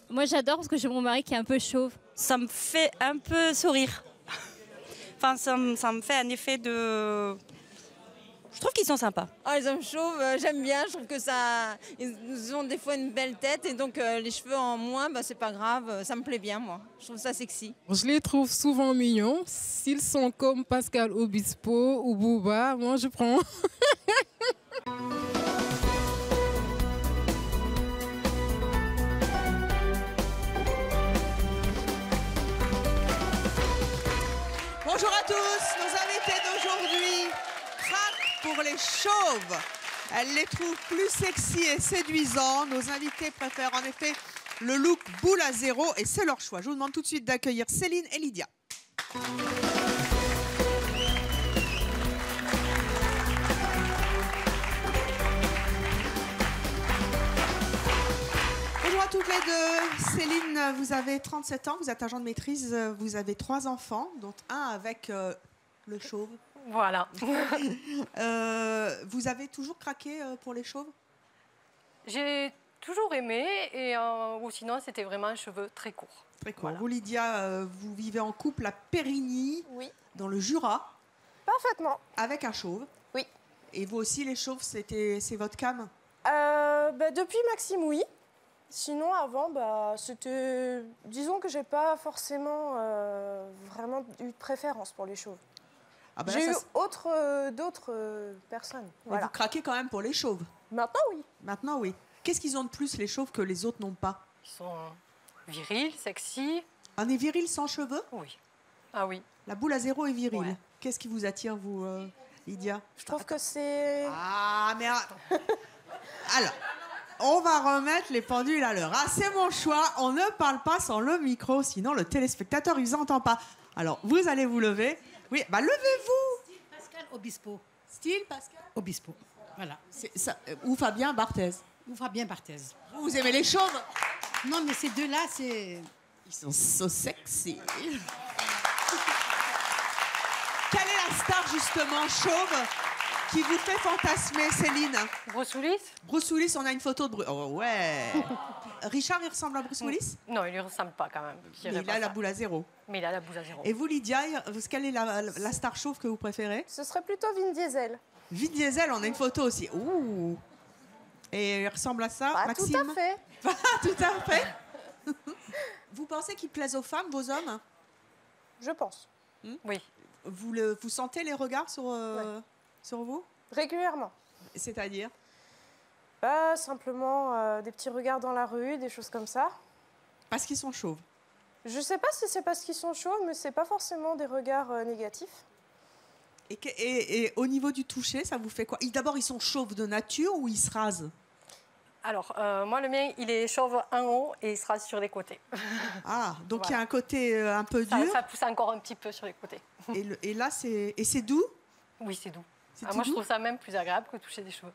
Moi, j'adore parce que j'ai mon mari qui est un peu chauve. Ça me fait un peu sourire. Enfin, ça me fait un effet de... Je trouve qu'ils sont sympas. Ah, les hommes chauves, j'aime bien. Je trouve que ça, ils ont des fois une belle tête et donc les cheveux en moins, bah, c'est pas grave. Ça me plaît bien, moi. Je trouve ça sexy. Je les trouve souvent mignons. S'ils sont comme Pascal Obispo ou Booba, moi je prends. Bonjour à tous, nos invités d'aujourd'hui craquent pour les chauves. Elles les trouvent plus sexy et séduisants. Nos invités préfèrent en effet le look boule à zéro et c'est leur choix. Je vous demande tout de suite d'accueillir Céline et Lydia. Bonjour à toutes les deux. Céline, vous avez 37 ans, vous êtes agent de maîtrise, vous avez 3 enfants, dont un avec le chauve. Voilà. Vous avez toujours craqué pour les chauves? J'ai toujours aimé, et ou sinon c'était vraiment un cheveu très court. Très court. Voilà. Vous, Lydia, vous vivez en couple à Périgny, Oui. dans le Jura, Parfaitement. avec un chauve. Oui. Et vous aussi, les chauves, c'est votre cam? Depuis Maxime, oui. Sinon, avant, c'était... Disons que j'ai pas forcément vraiment eu de préférence pour les chauves. Ah ben J'ai là, eu d'autres personnes. Mais Voilà. vous craquez quand même pour les chauves? Maintenant, oui. Maintenant, oui. Qu'est-ce qu'ils ont de plus, les chauves, que les autres n'ont pas? Ils sont virils, sexy. Un est viril sans cheveux? Oui. Ah oui. La boule à zéro est virile. Ouais. Qu'est-ce qui vous attire, vous, Lydia? Je trouve que c'est... Ah, mais... Alors, on va remettre les pendules à l'heure. Ah, c'est mon choix. On ne parle pas sans le micro, sinon le téléspectateur, il ne vous entend pas. Alors, vous allez vous lever. Oui, bah levez-vous. Style Pascal Obispo. Style Pascal Obispo. Voilà. Ou Fabien Barthez. Ou Fabien Barthez. Vous aimez les chauves? Non, mais ces deux-là, c'est... Ils sont so sexy. Quelle est la star, justement, chauve, qui vous fait fantasmer, Céline? Bruce Willis? Bruce Willis, on a une photo de Bruce. Oh ouais. Richard, il ressemble à Bruce Willis? Non, il lui ressemble pas quand même. Je Mais dirais il a pas la ça. boule à zéro. Mais il a la boule à zéro. Et vous, Lydia, quelle est la star chauve que vous préférez? Ce serait plutôt Vin Diesel. Vin Diesel, on a une photo aussi. Ouh. Et il ressemble à ça, Pas Maxime? tout à fait. Pas tout à fait. Vous pensez qu'ils plaisent aux femmes, vos hommes? Je pense. Oui. Vous sentez les regards sur vous? Régulièrement. C'est-à-dire? Simplement des petits regards dans la rue, des choses comme ça. Parce qu'ils sont chauves. Je sais pas si c'est parce qu'ils sont chauds, mais c'est pas forcément des regards négatifs. Et au niveau du toucher, ça vous fait quoi? D'abord, ils sont chauves de nature ou ils se rasent? Alors, moi, le mien, il est chauve en haut et il sera sur les côtés. Ah, donc il y Voilà. a un côté un peu dur. Ça pousse encore un petit peu sur les côtés. Et là, c'est doux? Oui, c'est doux. C'est Moi, tout je doux? trouve ça même plus agréable que toucher des cheveux.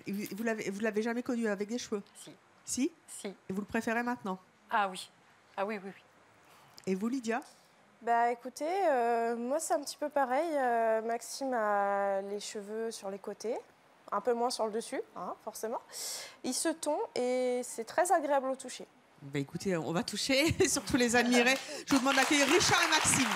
Vous l'avez jamais connu avec des cheveux? Si. Si? Si. Et vous le préférez maintenant? Ah oui. Ah oui, oui, oui. Et vous, Lydia? Écoutez, moi c'est un petit peu pareil. Maxime a les cheveux sur les côtés, un peu moins sur le dessus, hein, forcément. Il se tond et c'est très agréable au toucher. Bah écoutez, on va toucher et surtout les admirer. Je vous demande d'accueillir Richard et Maxime.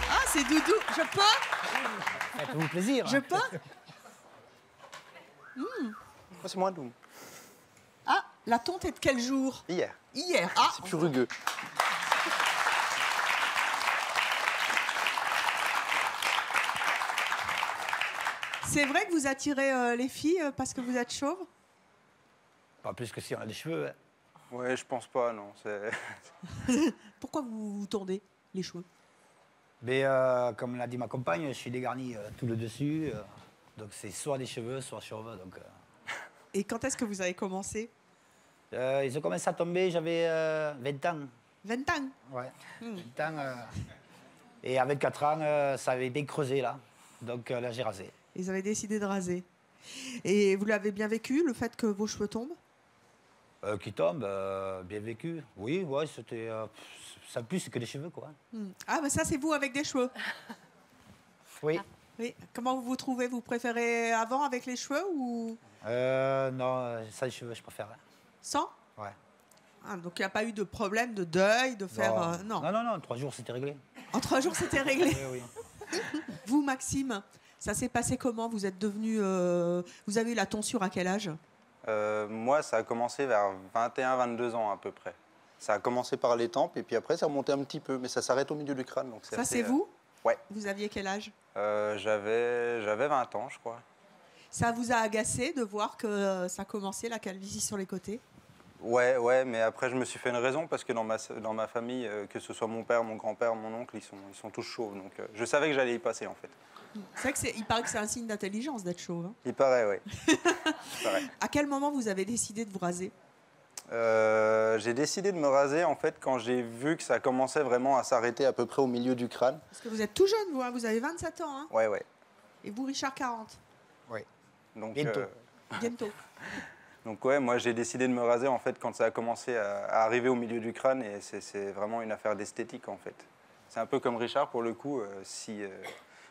Ah, c'est Doudou. Je peux? Faites-vous plaisir. Je peux? C'est moins doux. Ah, la tonte est de quel jour? Hier. Hier. Ah, C'est plus rugueux. c'est vrai que vous attirez les filles parce que vous êtes chauve? Pas plus que si on a des cheveux. Hein. Ouais, je pense pas, non. Pourquoi vous tondez les cheveux? Mais comme l'a dit ma compagne, je suis dégarni tout le dessus. Donc c'est soit des cheveux, soit chauve. Donc, Et quand est-ce que vous avez commencé? ils ont commencé à tomber, j'avais 20 ans. 20 ans? Ouais, 20 ans. Et avec 4 ans, ça avait bien creusé là. Donc là, j'ai rasé. Ils avaient décidé de raser. Et vous l'avez bien vécu, le fait que vos cheveux tombent? Qui tombe, bien vécu. Oui, ouais, c'était ça plus que des cheveux, quoi. Ah, mais ça, c'est vous avec des cheveux. Oui. Oui. Comment vous vous trouvez? Vous préférez avant avec les cheveux ou Non, sans les cheveux, je préfère. sans? Ouais. Ah, donc il n'y a pas eu de problème de deuil, de faire... Non. Non, en 3 jours, c'était réglé. En 3 jours, c'était réglé. Oui. Vous, Maxime, ça s'est passé comment? Vous êtes devenu... vous avez eu la tonsure à quel âge? Moi, ça a commencé vers 21-22 ans à peu près. Ça a commencé par les tempes et puis après, ça remontait un petit peu, mais ça s'arrête au milieu du crâne. Donc Ça, c'est vous? Ouais. Vous aviez quel âge? J'avais 20 ans, je crois. Ça vous a agacé de voir que ça commençait, la calvitie sur les côtés? Ouais, mais après, je me suis fait une raison parce que dans ma famille, que ce soit mon père, mon grand-père, mon oncle, ils sont tous chauves. Donc, je savais que j'allais y passer, en fait. C'est vrai qu'il paraît que c'est un signe d'intelligence d'être chauve. Hein. Il paraît, oui. À quel moment vous avez décidé de vous raser? J'ai décidé de me raser, en fait, quand j'ai vu que ça commençait vraiment à s'arrêter à peu près au milieu du crâne. Parce que vous êtes tout jeune, vous, hein, vous avez 27 ans. Hein, Ouais. et vous, Richard, 40. Oui. Donc, Bientôt. Donc ouais, moi j'ai décidé de me raser en fait quand ça a commencé à arriver au milieu du crâne et c'est vraiment une affaire d'esthétique en fait. C'est un peu comme Richard pour le coup.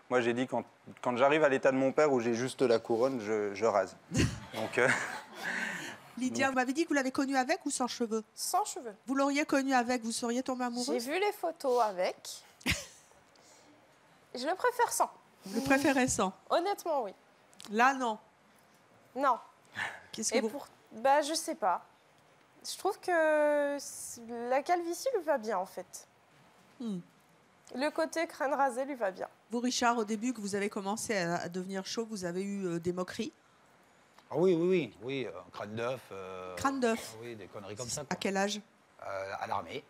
Moi j'ai dit quand j'arrive à l'état de mon père où j'ai juste la couronne, je rase. Donc, Lydia, vous m'avez dit que vous l'avez connu avec ou sans cheveux? Sans cheveux. Vous l'auriez connu avec, vous seriez tombée amoureuse? J'ai vu les photos avec. Je le préfère sans. Vous le préférez sans? Honnêtement, oui. Là, non. Non. Qu'est-ce que vous... Bah, je sais pas. Je trouve que la calvitie lui va bien, en fait. Le côté crâne rasé lui va bien. Vous, Richard, au début que vous avez commencé à devenir chauve, vous avez eu des moqueries? Ah oui, crâne d'œuf. Crâne d'œuf? Oui, des conneries comme ça. À quel âge? À l'armée.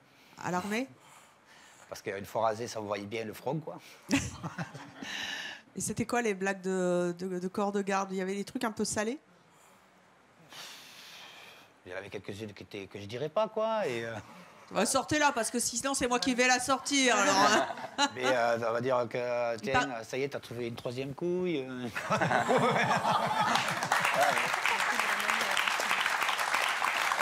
À l'armée? Parce qu'une fois rasé, ça vous voyait bien le front, quoi. Et c'était quoi les blagues de corps de garde? Il y avait des trucs un peu salés? Il y en avait quelques-unes que je dirais pas, quoi. Et, sortez-la, parce que sinon, c'est moi qui vais la sortir. Alors, hein. Mais on va dire que, tiens, ça y est, t'as trouvé une 3e couille.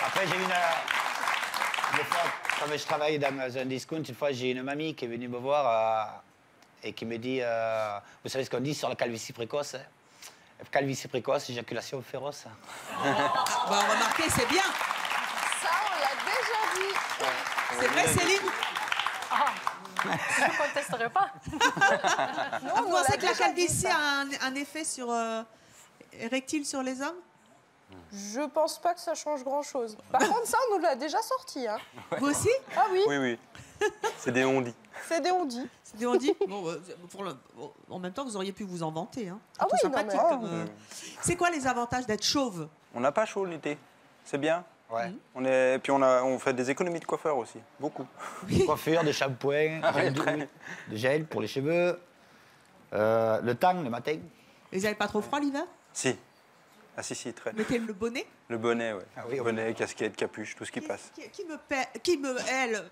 Après, j'ai eu une fois, comme je travaille dans un discount, une fois, j'ai une mamie qui est venue me voir et qui me dit, vous savez ce qu'on dit sur la calvitie précoce? Calvitie précoce, éjaculation féroce. Bon, remarquez, c'est bien. Ça, on l'a déjà dit. C'est vrai, Céline? Je ne contesterai pas. Vous pensez que la calvitie a un effet sur érectile sur les hommes? Je pense pas que ça change grand-chose. Par contre, ça, on nous l'a déjà sorti. Hein. Vous aussi? Ah oui. Oui. C'est des ondis. C'est des ondis. C'est des ondis? Bon, en même temps, vous auriez pu vous en vanter. Hein. Ah oui, sympathique. C'est quoi les avantages d'être chauve? On n'a pas chaud l'été. C'est bien. Ouais. Puis on fait des économies de coiffeur aussi. Beaucoup. Coiffure, de shampoing, de gel pour les cheveux. Le tang, le matin. Et vous n'avez pas trop froid l'hiver? Si. Ah si, très. Mettez le bonnet? Le bonnet, ouais. Ah oui, bonnet, casquette, capuche, tout ce qui passe. Qui me pèle?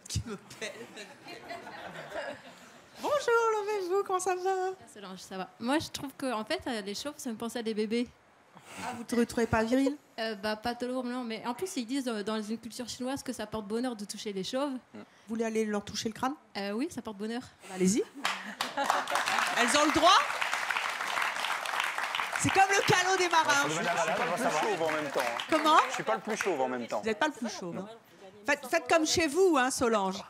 Bonjour, Lovez-vous, comment ça va? Solange, ça va. Moi, je trouve que en fait, les chauves, ça me pense à des bébés. Ah, vous ne trouvez pas viril? Pas toujours, non. Mais en plus, ils disent dans une culture chinoise que ça porte bonheur de toucher les chauves. Vous voulez aller leur toucher le crâne? Oui, ça porte bonheur. Allez-y. Elles ont le droit? C'est comme le calot des marins. Je suis pas le plus chauve en même temps. Hein. Comment? Je suis pas le plus chauve en même temps. Vous n'êtes pas le plus chauve. Hein. Faites comme chez vous, hein, Solange.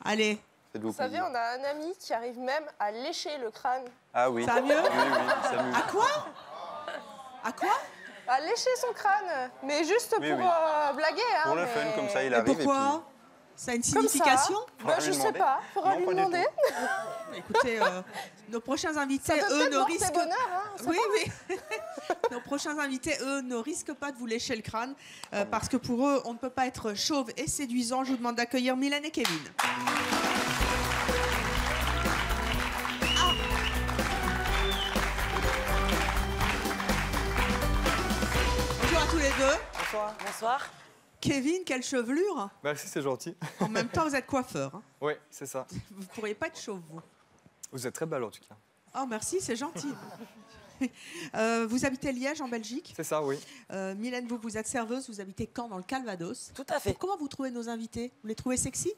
Allez. Vous savez, on a un ami qui arrive même à lécher le crâne. Ah oui. Ça va mieux? Oui, ça mieux. À quoi? À quoi? À lécher son crâne, mais juste pour blaguer. Hein, pour le fun, comme ça, il Et arrive. pourquoi? Ça a une signification? Je sais pas, faudra lui demander. Écoutez, nos prochains invités, eux, ne risquent... bonheur, hein, oui. Nos prochains invités, eux, ne risquent pas de vous lécher le crâne, parce que pour eux, on ne peut pas être chauve et séduisant. Je vous demande d'accueillir Mylène et Kevin. Bonjour à tous les deux. Bonsoir. Kevin, quelle chevelure! Merci, c'est gentil. En même temps, vous êtes coiffeur. Hein. Oui, c'est ça. Vous ne pourriez pas être chauve, vous. Vous êtes très belle en tout cas. Oh, merci, c'est gentil. Vous habitez Liège, en Belgique? C'est ça, oui. Mylène, vous êtes serveuse, vous habitez Caen, dans le Calvados. Tout à fait. Comment vous trouvez nos invités? Vous les trouvez sexy?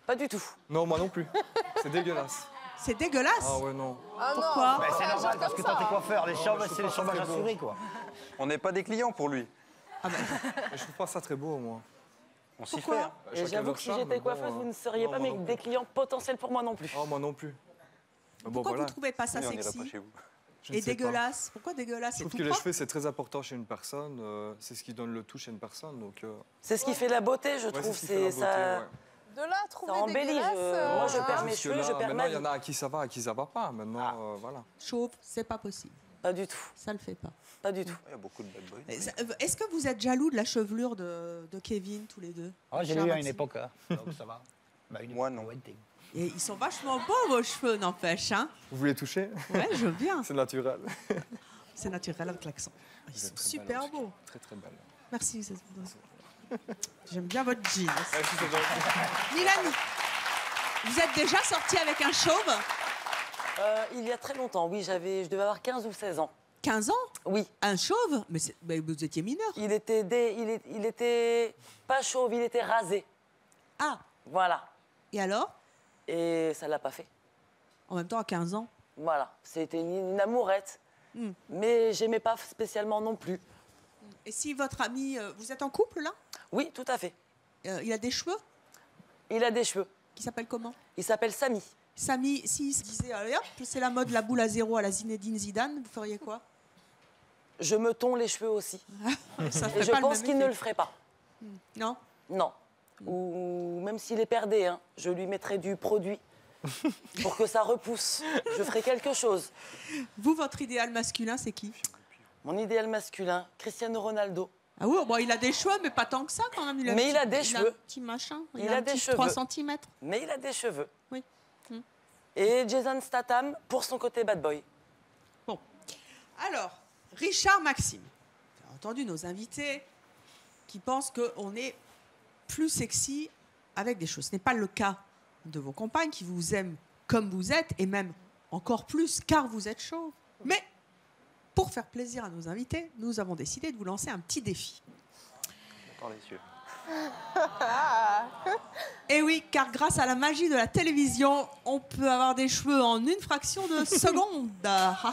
Pas du tout. Non, moi non plus. C'est dégueulasse. C'est dégueulasse. Ah ouais, non. Pourquoi? Bah, c'est normal, parce que quand t'es coiffeur, les chambres, c'est les chambres assurés, quoi. On n'est pas des clients pour lui. Mais je trouve pas ça très beau, moi. On s'y fait. Pourquoi? Hein. Et Chacun j'avoue leur que si charme, j'étais mais bon, coiffeuse, vous ne seriez non, pas moi non des clients potentiels pour moi non plus. Oh, moi non plus. Mais bon, Pourquoi voilà. vous trouvez pas ça Oui, on n'irait sexy? pas chez vous. Je ne Et sais pas. dégueulasse? Pourquoi dégueulasse? Je C'est trouve tout que les propre. cheveux, c'est très important chez une personne. C'est ce qui donne le tout chez une personne. Donc, C'est ce qui fait la beauté, je ouais, trouve. ce qui fait la beauté, ça. De là à trouver Ça embellit, dégueulasse, moi, je perds Parce mes que cheveux, là, je perds maintenant, ma il y en vie. a à qui ça va, à qui ça va pas. Maintenant, voilà. Chauve, c'est pas possible. Pas du tout. Ça le fait pas. Pas du tout. Il y a beaucoup de bad boys. Est-ce que vous êtes jaloux de la chevelure de Kevin, tous les deux? Oh, j'ai Cher eu à une Maxime. époque, hein. Donc ça va. Bah, Moi, non. Et ils sont vachement beaux, vos cheveux, n'empêche. Hein? Vous voulez toucher? Ouais, je veux bien. C'est naturel. C'est naturel avec l'accent. Ils Vous sont êtes très super belle, en tout beaux. cas. Très, très belle. Merci. J'aime bien votre jean. Merci, c'est gentil. Mélanie, vous êtes déjà sortie avec un chauve? Il y a très longtemps, oui, je devais avoir 15 ou 16 ans. 15 ans? Oui. Un chauve? Mais vous étiez mineur. Il était pas chauve, il était rasé. Ah. Voilà. Et alors? Et ça l'a pas fait. En même temps, à 15 ans. Voilà. C'était une amourette. Mais j'aimais pas spécialement non plus. Et si votre ami... vous êtes en couple, là? Oui, tout à fait. Il a des cheveux? Il a des cheveux. Qui s'appelle comment? Il s'appelle Samy. Samy, s'il se disait, allez hop, c'est la mode, la boule à zéro à la Zinedine Zidane, vous feriez quoi? Je me tonds les cheveux aussi. Ça Et ferait je pas le pense même qu'il ne effet. le ferait pas. Non? Non. Ou même s'il est perdé, hein, je lui mettrai du produit pour que ça repousse. Je ferai quelque chose. Vous, votre idéal masculin, c'est qui? Mon idéal masculin, Cristiano Ronaldo. Ah oui, bon, il a des cheveux, mais pas tant que ça quand même. Mais il a des cheveux. un petit machin. Il a des cheveux. 3 cm. Mais il a des cheveux. Oui. Et Jason Statham pour son côté bad boy. Bon. Alors, Richard Maxime. Vous avez entendu nos invités qui pensent qu'on est plus sexy avec des choses. Ce n'est pas le cas de vos compagnes qui vous aiment comme vous êtes et même encore plus car vous êtes chauve. Mais pour faire plaisir à nos invités, nous avons décidé de vous lancer un petit défi. Dans les yeux. Et oui, car grâce à la magie de la télévision, on peut avoir des cheveux en une fraction de seconde. Ah ah.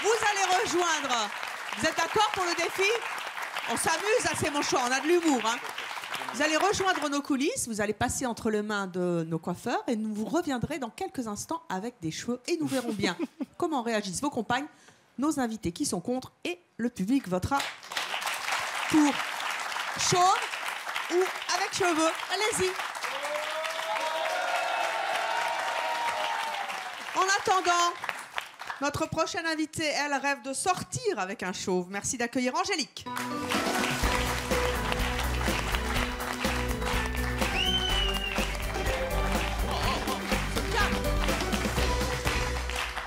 Vous allez rejoindre. Vous êtes d'accord pour le défi? On s'amuse, hein, c'est mon choix, on a de l'humour. Hein. Vous allez rejoindre nos coulisses, vous allez passer entre les mains de nos coiffeurs et nous vous reviendrez dans quelques instants avec des cheveux et nous verrons bien comment réagissent vos compagnes, nos invités qui sont contre et le public votera pour chauve ou avec cheveux. Allez-y. En attendant, notre prochaine invitée, elle rêve de sortir avec un chauve. Merci d'accueillir Angélique.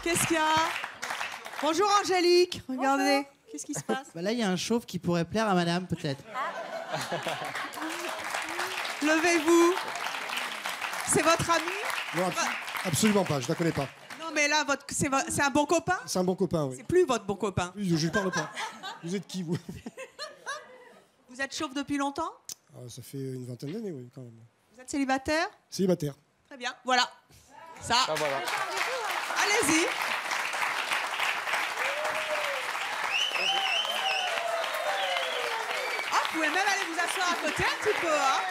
Qu'est-ce qu'il y a? Bonjour Angélique, regardez. Bonjour. Qu'est-ce qui se passe? Bah là, il y a un chauve qui pourrait plaire à madame, peut-être. Levez-vous. C'est votre ami? Non, absolument pas, je la connais pas. Non, mais là, c'est un bon copain? C'est un bon copain, oui. C'est plus votre bon copain. Oui, je ne parle pas. Vous êtes qui, vous? Vous êtes chauve depuis longtemps? Ça fait une vingtaine d'années, oui, quand même. Vous êtes célibataire? Célibataire. Très bien, voilà. Ça. Ah, voilà. Allez-y. Ah, vous pouvez même aller vous asseoir à côté un petit peu, hein.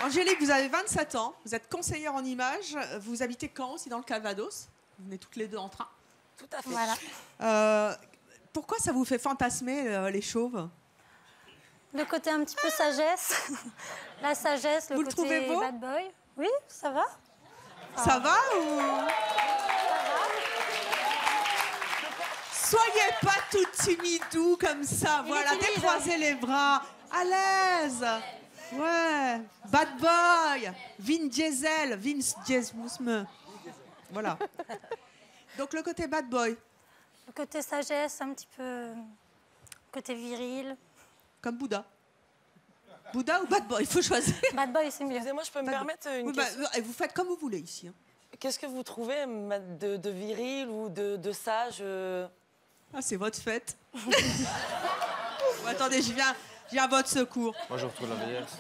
Angélique, vous avez 27 ans, vous êtes conseillère en images, vous habitez Caen, aussi dans le Calvados. Vous venez toutes les deux en train. Tout à fait. Voilà. Pourquoi ça vous fait fantasmer les chauves? Le côté un petit peu sagesse. La sagesse, le Vous le côté trouvez beau? bad boy. Oui, ça va. Ça va ou... Soyez pas tout timidou comme ça. Il Voilà, est timide, décroisez les bras. À l'aise. Ouais. Bad boy. Vin Diesel. Vince Diesel. Voilà. Donc le côté bad boy. Le côté sagesse, un petit peu... Côté viril. Comme Bouddha. Bouddha ou bad boy? Il faut choisir. Bad boy, c'est mieux. Excusez-moi, je peux me permettre une Oui, bah, question? vous faites comme vous voulez ici. Hein. Qu'est-ce que vous trouvez de viril ou de sage Ah, c'est votre fête. Bon, attendez, je viens à votre secours. Moi, je retrouve la vieillesse.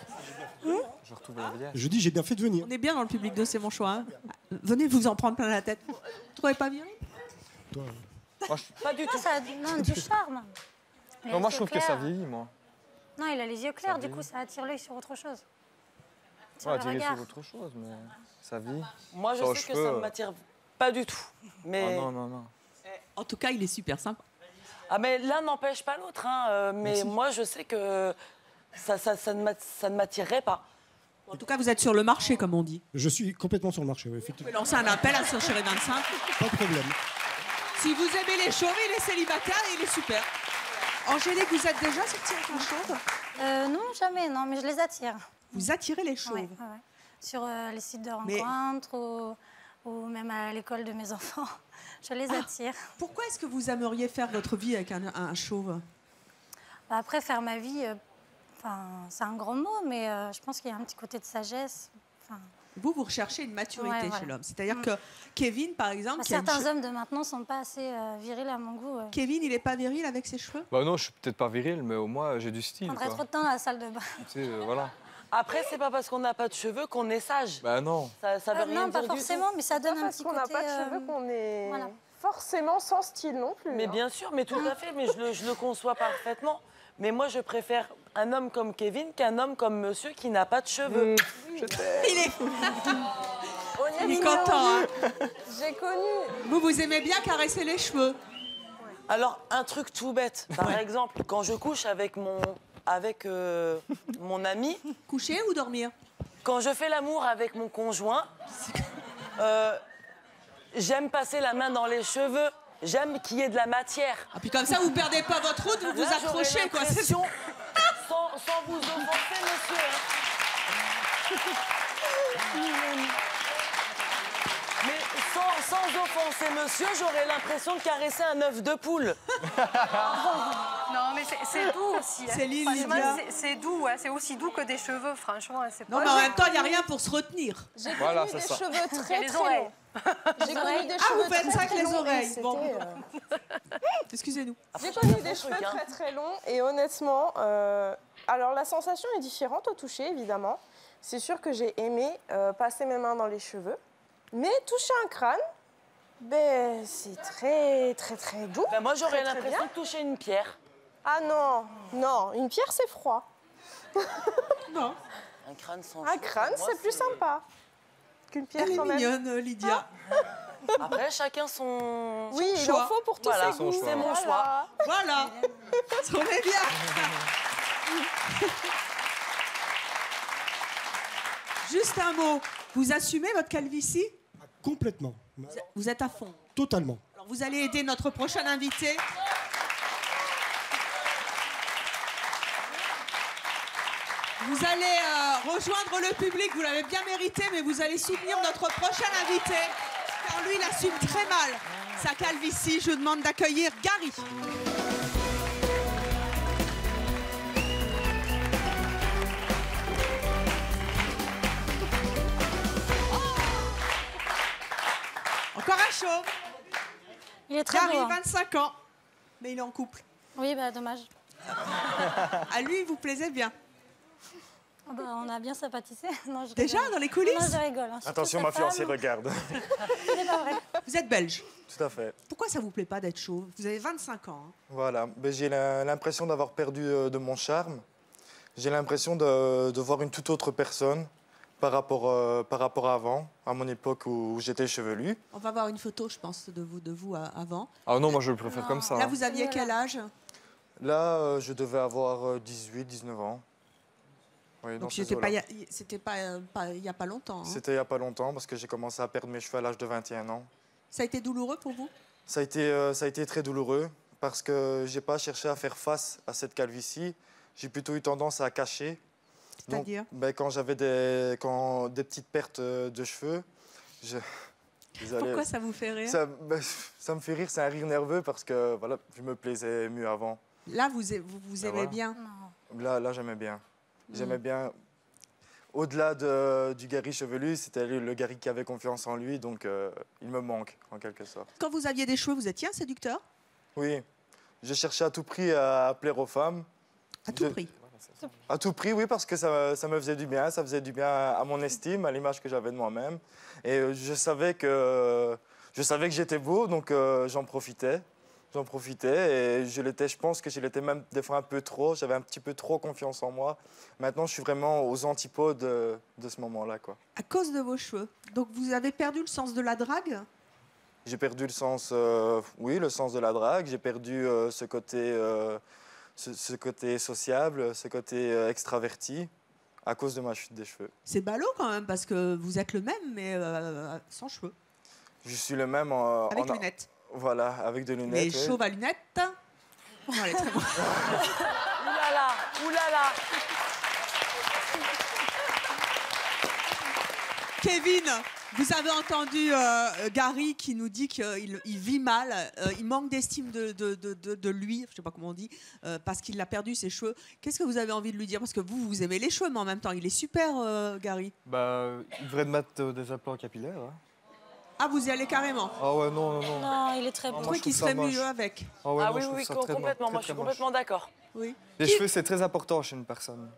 Je retrouve la vieillesse. Je dis, j'ai bien fait de venir. On est bien dans le public de C'est mon choix. Hein. Venez vous en prendre plein la tête. Vous trouvez pas viril? Pas du tout. Non, du charme. Non, moi, je trouve que ça vieillit, moi. Non, il a les yeux clairs, du coup, ça attire l'œil sur autre chose. Sur Ouais, le tirer regard. sur autre chose, mais ça vit. Moi, je Sur sais les que ça cheveux, ne m'attire pas du tout. Mais... Oh, non, non, non. En tout cas, il est super sympa. Ah, mais l'un n'empêche pas l'autre. Hein. Mais Merci. moi, je sais que ça ne m'attirerait pas. En tout cas, vous êtes sur le marché, comme on dit. Je suis complètement sur le marché, oui, Vous effectivement. pouvez lancer un appel à Chérie 25. Pas de problème. Si vous aimez les chauves, il est célibataire et il est super. Angélique, vous êtes déjà sortie avec un chauve? Non, jamais, non, mais je les attire. Vous attirez les chauves? Ouais, ouais. Sur les sites de Mais- rencontres ou même à l'école de mes enfants. Je les attire. Pourquoi est-ce que vous aimeriez faire votre vie avec un chauve? Bah, après, faire ma vie, c'est un grand mot, mais je pense qu'il y a un petit côté de sagesse. Vous recherchez une maturité Ouais, voilà. chez l'homme. C'est-à-dire que Kevin, par exemple... Bah, qui a une certains hommes de maintenant ne sont pas assez virils à mon goût. Kevin, il n'est pas viril avec ses cheveux? Bah non, je suis peut-être pas viril, mais au moins, j'ai du Je style, prendrais quoi. trop de temps à la salle de bain. Tu sais, voilà. Après, c'est pas parce qu'on n'a pas de cheveux qu'on est sage. Bah non. Ça veut rien Non, dire pas du forcément, tout. mais ça donne un petit Parce qu'on côté... n'a pas de cheveux qu'on est voilà. forcément sans style non plus. Mais hein. bien sûr, mais tout à fait, mais je le conçois parfaitement. Mais moi, je préfère un homme comme Kevin qu'un homme comme monsieur qui n'a pas de cheveux. Il est... Honnêtement, Il est content, hein. J'ai connu... Vous aimez bien caresser les cheveux? Alors, un truc tout bête. Par exemple, quand je couche avec mon ami... Coucher ou dormir? Quand je fais l'amour avec mon conjoint, j'aime passer la main dans les cheveux. J'aime qu'il y ait de la matière. Ah, puis comme ça, vous perdez pas votre route, vous vous Là, j'aurais accrochez, quoi. l'impression, sans vous offenser, monsieur. Hein. Mais sans offenser, monsieur, j'aurais l'impression de caresser un œuf de poule. Non, mais c'est doux aussi. Hein. Céline, Franchement, Lydia. c'est doux. Hein. C'est aussi doux que des cheveux, franchement. C'est Non, pas... mais en même temps, il n'y a rien pour se retenir. J'ai Voilà, connu des c'est ça. cheveux Il y a très les très oreilles. longs. J'ai connu des Ah, cheveux vous faites très, ça avec très les longs, oreilles. et Bon. c'était, Excusez-nous. J'ai connu des Bon cheveux truc, hein. très très longs et honnêtement, alors la sensation est différente au toucher évidemment. C'est sûr que j'ai aimé passer mes mains dans les cheveux, mais toucher un crâne, ben c'est très très très doux. Ben, moi, j'aurais Très, très l'impression bien. de toucher une pierre. Ah non, non, une pierre c'est froid. Non. Un crâne sans Un cheveux, crâne pour moi, c'est plus sympa qu'une pierre Elle est quand même. mignonne, Lydia. Après, chacun son... Oui, il choix. en faut pour tous Voilà, ses son goûts. choix. C'est mon Voilà. choix. Voilà. On est bien. Juste un mot. Vous assumez votre calvitie? Complètement. Vous êtes à fond. Totalement. Alors, vous allez aider notre prochain invité. Vous allez rejoindre le public, vous l'avez bien mérité, mais vous allez soutenir notre prochain invité, car lui, il assume très mal sa calvitie. Je demande d'accueillir Gary. Encore un chauve. Il est très Gary, beau. hein. 25 ans, mais il est en couple. Oui, bah dommage. À lui, il vous plaisait bien. Ah bah, on a bien sympathisé. Non, je Déjà, rigole. dans les coulisses? Non, je rigole. hein. Attention, Surtout ma sa fiancée femme. regarde. Ce n'est pas vrai. Vous êtes belge. Tout à fait. Pourquoi ça vous plaît pas d'être chauve? Vous avez 25 ans. hein. Voilà, ben, j'ai l'impression d'avoir perdu de mon charme. J'ai l'impression de voir une toute autre personne par rapport à avant, à mon époque où j'étais chevelu. On va voir une photo, je pense, de vous avant. Ah non, moi je le préfère comme ça. Là, hein. vous aviez quel âge? Là, je devais avoir 18, 19 ans. Oui, dans Donc, ces c'était eaux-là. pas il y a pas longtemps. hein. C'était il n'y a pas longtemps parce que j'ai commencé à perdre mes cheveux à l'âge de 21 ans. Ça a été douloureux pour vous? Ça a été très douloureux parce que j'ai pas cherché à faire face à cette calvitie. J'ai plutôt eu tendance à cacher. Donc, C'est-à-dire? ben, quand j'avais des petites pertes de cheveux, désolé. Pourquoi ça vous fait rire? Ça me fait rire, c'est un rire nerveux parce que voilà, je me plaisais mieux avant. Là, vous aimez voilà. bien? Là j'aimais bien. Mm. J'aimais bien. Au-delà du Gary chevelu, c'était le Gary qui avait confiance en lui, donc il me manque en quelque sorte. Quand vous aviez des cheveux, vous étiez un séducteur? Oui, je cherchais à tout prix à plaire aux femmes. À tout prix? À tout prix, oui, parce que ça me faisait du bien. Ça faisait du bien à mon estime, à l'image que j'avais de moi-même. Et je savais que j'étais beau, donc j'en profitais. J'en profitais et je pense que je l'étais même des fois un peu trop. J'avais un petit peu trop confiance en moi. Maintenant, je suis vraiment aux antipodes de ce moment-là, quoi. À cause de vos cheveux. Donc vous avez perdu le sens de la drague? J'ai perdu le sens, oui, le sens de la drague. J'ai perdu ce côté sociable, ce côté extraverti à cause de ma chute des cheveux. C'est ballot quand même parce que vous êtes le même mais sans cheveux. Je suis le même Avec lunettes. Voilà, avec des lunettes. Mais oui. chauve à lunettes. Non, elle est très bonne. Oulala, oulala. Kevin, vous avez entendu Gary qui nous dit qu'il vit mal, il manque d'estime de lui, je ne sais pas comment on dit, parce qu'il a perdu ses cheveux. Qu'est-ce que vous avez envie de lui dire? Parce que vous aimez les cheveux, mais en même temps, il est super, Gary. Bah, il devrait mettre des implants capillaires. Hein. Ah, vous y allez carrément? Ah ouais, non, non, non. Non, il est très beau. beau. Je trouve qu'il serait mieux avec. Ah, ouais, Ah non, oui, je trouve oui, ça très complètement. moche, Moi, je suis très moche. complètement d'accord. Oui. Les cheveux, c'est très important chez une personne.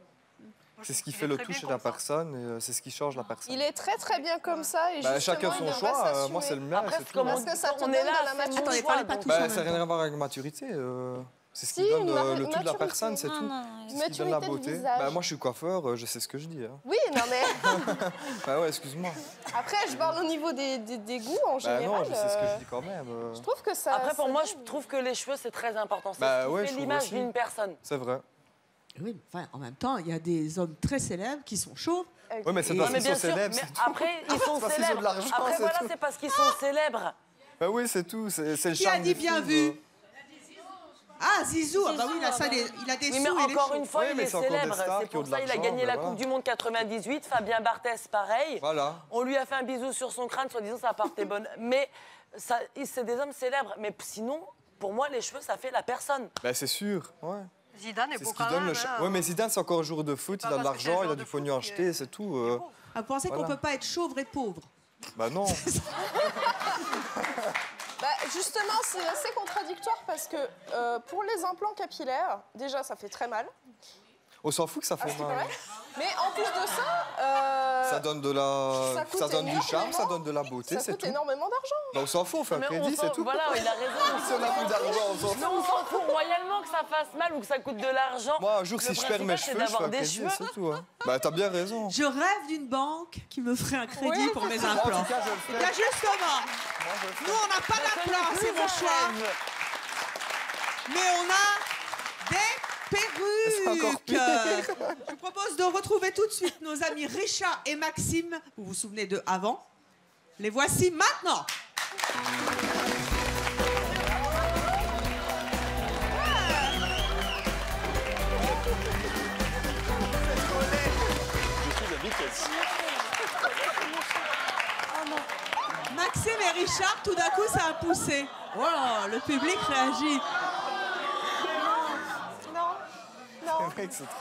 C'est ce qui fait le tout chez la personne et c'est ce qui change la personne. Il est très très bien comme ça. Et Bah, justement, chacun il son devrait choix, s'assumer. moi c'est le mien. Après, c'est tout. comme Parce que ça te on donne est là, de la c'est mon maturité. choix, pas donc- tous Bah, en ça même n'a rien temps. à voir avec la maturité. C'est ce Si, qui donne une le tout de la maturité, personne, c'est non, tout. non, C'est ce qui donne la maturité de beauté. visage. Bah, moi, je suis coiffeur, je sais ce que je dis. Hein. Oui, non mais Bah ouais, excuse-moi. après je parle au niveau des goûts en Bah général. non, je sais ce que je dis quand même. Je trouve que ça. Après, pour ça moi, donne- je trouve que les cheveux, c'est très important. C'est Bah ce qui ouais, fait je trouve l'image aussi. d'une personne. C'est vrai. Oui, enfin, en même temps, il y a des hommes très célèbres qui sont chauves. Ouais, mais c'est Et- parce Mais qu'ils bien sont sûr, célèbres. mais c'est tout. après, ils sont parce qu'ils ont de célèbres. l'argent, Après, c'est voilà, tout. c'est parce qu'ils sont célèbres. Bah oui, c'est tout. C'est le Qui charme a dit des bien films, vu? Ah, Zizou, ah bah oui, là, ça, il a des Oui, sous mais et il est encore chaud. une fois, Oui, il mais est c'est encore des célèbre. stars C'est qui ont pour de ça qu'il a l'argent, gagné ben la voilà. Coupe du Monde 98. Fabien Barthès, pareil. Voilà. On lui a fait un bisou sur son crâne, soi-disant ça portait bonne. Mais ça, c'est des hommes célèbres. Mais sinon, pour moi, les cheveux, ça fait la personne. Bah c'est sûr, ouais. Zidane est C'est beau ce qui quand donne même. le hein. Ouais, mais Zidane, c'est encore un joueur de foot, il a de parce que c'est un l'argent, il a joueur du de pognon foot, acheté, c'est tout. Ah, vous pensez qu'on Voilà. peut pas être chauve et pauvre? Bah non. Bah, justement, c'est assez contradictoire parce que pour les implants capillaires, déjà ça fait très mal. On s'en fout que ça à fait ce qui mal. paraît. Mais en plus de ça, Ça donne de coûte ça donne du charme, ça énormément- donne de la beauté, ça c'est coûte tout. énormément d'argent. Bah, on s'en fout, on fait un Mais crédit, c'est tout. Voilà, il a raison. Si on a plus d'argent, on s'en Mais on fout. s'en fout royalement que ça fasse mal ou que ça coûte de l'argent. Moi, un jour, Le si je perds mes principal, c'est cheveux, je fais d'avoir un des crédit, cheveux. c'est tout. Hein. Bah, t'as bien raison. Je rêve d'une banque qui me ferait un crédit Oui, pour mes Moi, en implants. tout cas, je le Eh ferai. bien, justement, nous, on n'a pas d'implant, c'est mon choix. Mais on a des C'est encore perruques. pire. Je vous propose de retrouver tout de suite nos amis Richard et Maxime. Vous vous souvenez d'eux avant? Les voici maintenant. Maxime et Richard, tout d'un coup, ça a poussé. Voilà, le public réagit.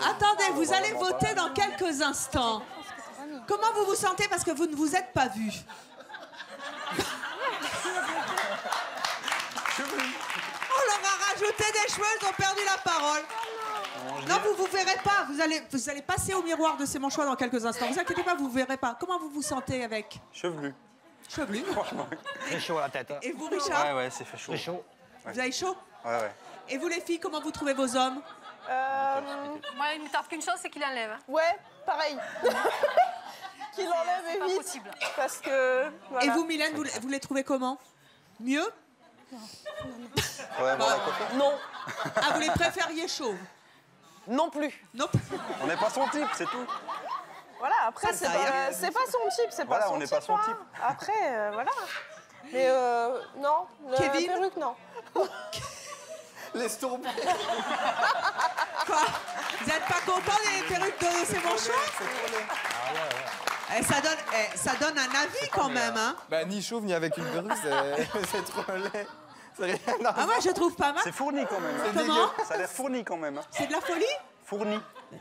Attendez, vous allez voter dans quelques instants. Comment vous vous sentez parce que vous ne vous êtes pas vus? On leur a rajouté des cheveux, ils ont perdu la parole. Non, vous verrez pas. Vous allez passer au miroir de C'est mon choix dans quelques instants. Vous inquiétez pas, vous verrez pas. Comment vous vous sentez avec? Chevelu. Chevelu. Franchement. Très chaud à la tête. Hein. Et vous, Richard? Ouais, ouais, c'est fait chaud. Très chaud. Vous avez chaud? Ouais, ouais. Et vous, les filles, comment vous trouvez vos hommes? Moi, il ne tarde qu'une chose, c'est qu'il enlève. Ouais, pareil. Qu'il enlève C'est pas vite. possible. Parce que. Voilà. Et vous, Mylène, vous les trouvez comment? Mieux? Ouais, bon, Non, Ah, vous les préfériez chauves? non plus. Non. on n'est pas son type, c'est tout. Voilà, après, Ça, c'est pas son type, c'est Voilà, pas son on n'est type. pas son hein. type. Après, voilà. Mais non, la Kevin perruque, non. Laisse tomber. Quoi? Vous n'êtes pas content des perruques de C'est mon choix? Ça donne un avis quand même, hein? Bah, ni chauve, ni avec une perruque, c'est trop laid. C'est rien à Ah, moi, je trouve pas mal. C'est fourni quand même. hein. Comment? Ça a l'air fourni quand même. hein. C'est de la folie? Fourni.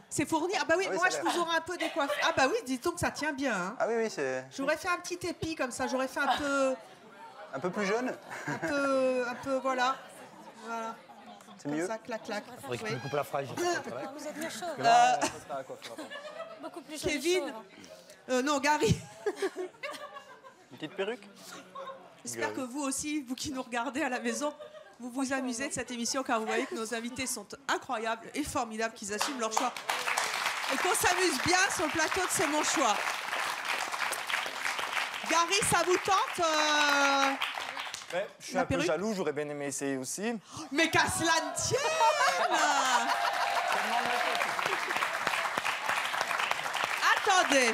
C'est fourni? Ah bah oui, Ah oui, moi, ça je a l'air. vous aurais un peu décoiffé. Ah bah oui, dites donc, ça tient bien, hein? Ah oui, oui, c'est J'aurais fait un petit épi comme ça, j'aurais fait un peu, un peu plus jeune. voilà. Voilà. C'est mieux. Ça, clac, clac. Il faudrait que tu me coupes la phrase. Vous êtes mieux chauve. Parce que là, ça sera à quoi faire attention. Beaucoup plus chauve. Kevin. Non, Gary. Une petite perruque. J'espère que vous aussi, vous qui nous regardez à la maison, vous vous amusez de cette émission car vous voyez que nos invités sont incroyables et formidables, qu'ils assument leur choix. Et qu'on s'amuse bien sur le plateau de C'est mon choix. Gary, ça vous tente Mais je suis La un peu perruque jaloux, j'aurais bien aimé essayer aussi. Mais qu'à cela ne tienne. Attendez.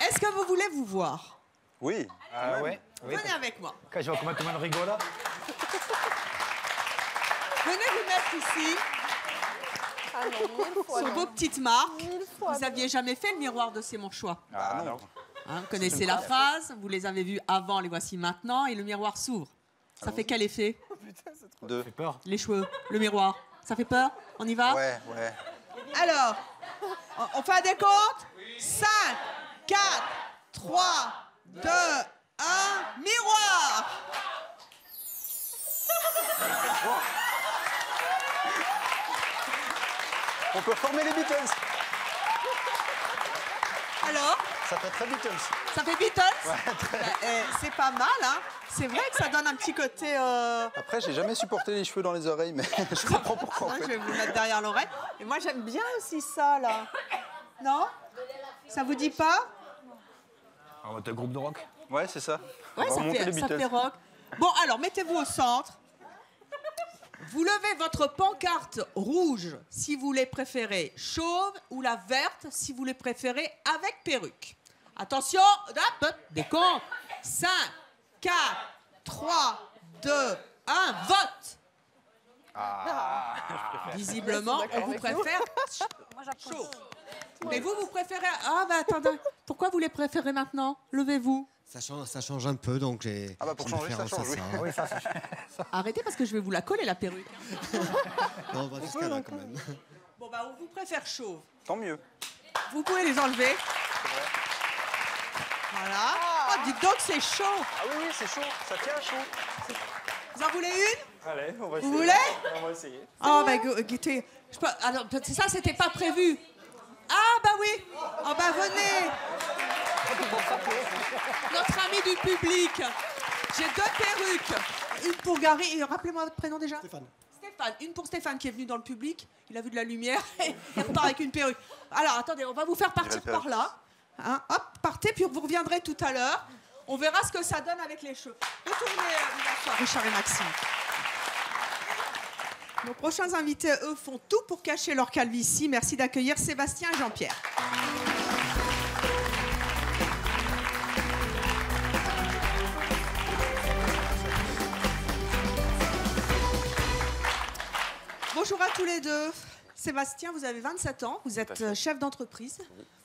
Est-ce que vous voulez vous voir? Oui. Ah ouais. Oui. Venez avec moi. Quand je vois comment tout le monde rigole là. Venez vous mettre ici. Ah non, 1000 fois Sur non. vos petites marques. 1000 fois Vous n'aviez jamais fait le miroir de C'est mon choix. Ah non. Hein, vous connaissez la phrase, vous les avez vus avant, les voici maintenant, et le miroir s'ouvre. Ça fait quel effet? Deux. Ça fait peur. Les cheveux, le miroir. Ça fait peur? On y va? Ouais, ouais. Alors, on fait un décompte? 5, 4, 3, 2, 1, miroir! On peut former les Beatles. Alors? Ça fait très Beatles. Ça fait Beatles? Ouais, très. C'est pas mal, hein? C'est vrai que ça donne un petit côté... Après, j'ai jamais supporté les cheveux dans les oreilles, mais je comprends pourquoi. En Ouais, fait. je vais vous mettre derrière l'oreille. Et moi, j'aime bien aussi ça, là. Non? Ça vous dit pas? On va être un groupe de rock. Ouais, c'est ça. Ouais, On va remonter les ça Beatles. fait rock. Bon, alors, mettez-vous au centre. Vous levez votre pancarte rouge si vous les préférez chauve ou la verte si vous les préférez avec perruque. Attention, hop, décompte. 5, 4, 3, 2, 1, vote. Visiblement, on vous préfère chaud. Mais vous préférez... Ah, bah attendez, pourquoi vous les préférez maintenant? Levez-vous. Ça change un peu, donc j'ai... Ah bah pour j'ai une changer, ça préférence change, à oui. ça. Oui, ça, Arrêtez parce que je vais vous la coller, la perruque. Non, on va jusqu'à là, quand même. Bon, bah, on vous préfère chauve. Tant mieux. Vous pouvez les enlever. Voilà. Oh, dites donc, c'est chaud. Ah oui, oui, c'est chaud. Ça tient chaud. Vous en voulez une? Allez, on va Vous essayer. voulez? On va essayer. Oh, bah, écoutez, alors, ça, c'était pas prévu. Ah, bah oui. Oh, bah, venez. Notre ami du public. J'ai 2 perruques. Une pour Gary. Et rappelez-moi votre prénom déjà? Stéphane. Stéphane. Une pour Stéphane qui est venu dans le public. Il a vu de la lumière et il repart avec une perruque. Alors, attendez, on va vous faire partir par là. Hein, hop, partez, puis vous reviendrez tout à l'heure. On verra ce que ça donne avec les cheveux. Retournez vous asseoir, Richard et Maxime. Nos prochains invités, eux, font tout pour cacher leur calvitie. Merci d'accueillir Sébastien et Jean-Pierre. Bonjour à tous les deux. Sébastien, vous avez 27 ans, vous êtes chef d'entreprise,